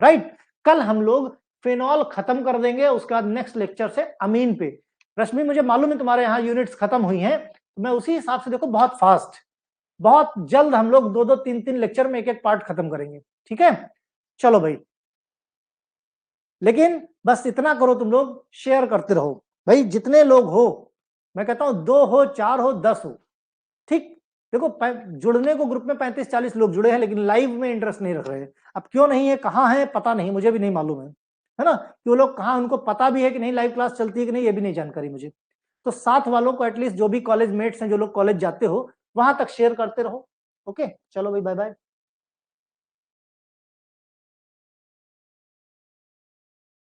राइट। कल हम लोग फिनॉल खत्म कर देंगे, उसके बाद नेक्स्ट लेक्चर से अमीन पे। रश्मि, मुझे मालूम है तुम्हारे यहाँ यूनिट्स खत्म हुई हैं, मैं उसी हिसाब से देखो बहुत फास्ट, बहुत जल्द हम लोग 2-2, 3-3 लेक्चर में एक-एक पार्ट खत्म करेंगे, ठीक है। चलो भाई, लेकिन बस इतना करो तुम लोग, शेयर करते रहो भाई, जितने लोग हो, मैं कहता हूं 2 हो, 4 हो, 10 हो। ठीक, देखो जुड़ने को ग्रुप में 35-40 लोग जुड़े हैं, लेकिन लाइव में इंटरेस्ट नहीं रख रहे। अब क्यों नहीं है, कहाँ है, पता नहीं, मुझे भी नहीं मालूम है ना, कि वो लोग कहाँ, उनको पता भी है कि नहीं लाइव क्लास चलती है कि नहीं, ये भी नहीं जानकारी मुझे। तो साथ वालों को एटलीस्ट, जो भी कॉलेज मेट्स हैं, जो लोग कॉलेज जाते हो, वहां तक शेयर करते रहो। ओके, चलो भाई, बाय बाय।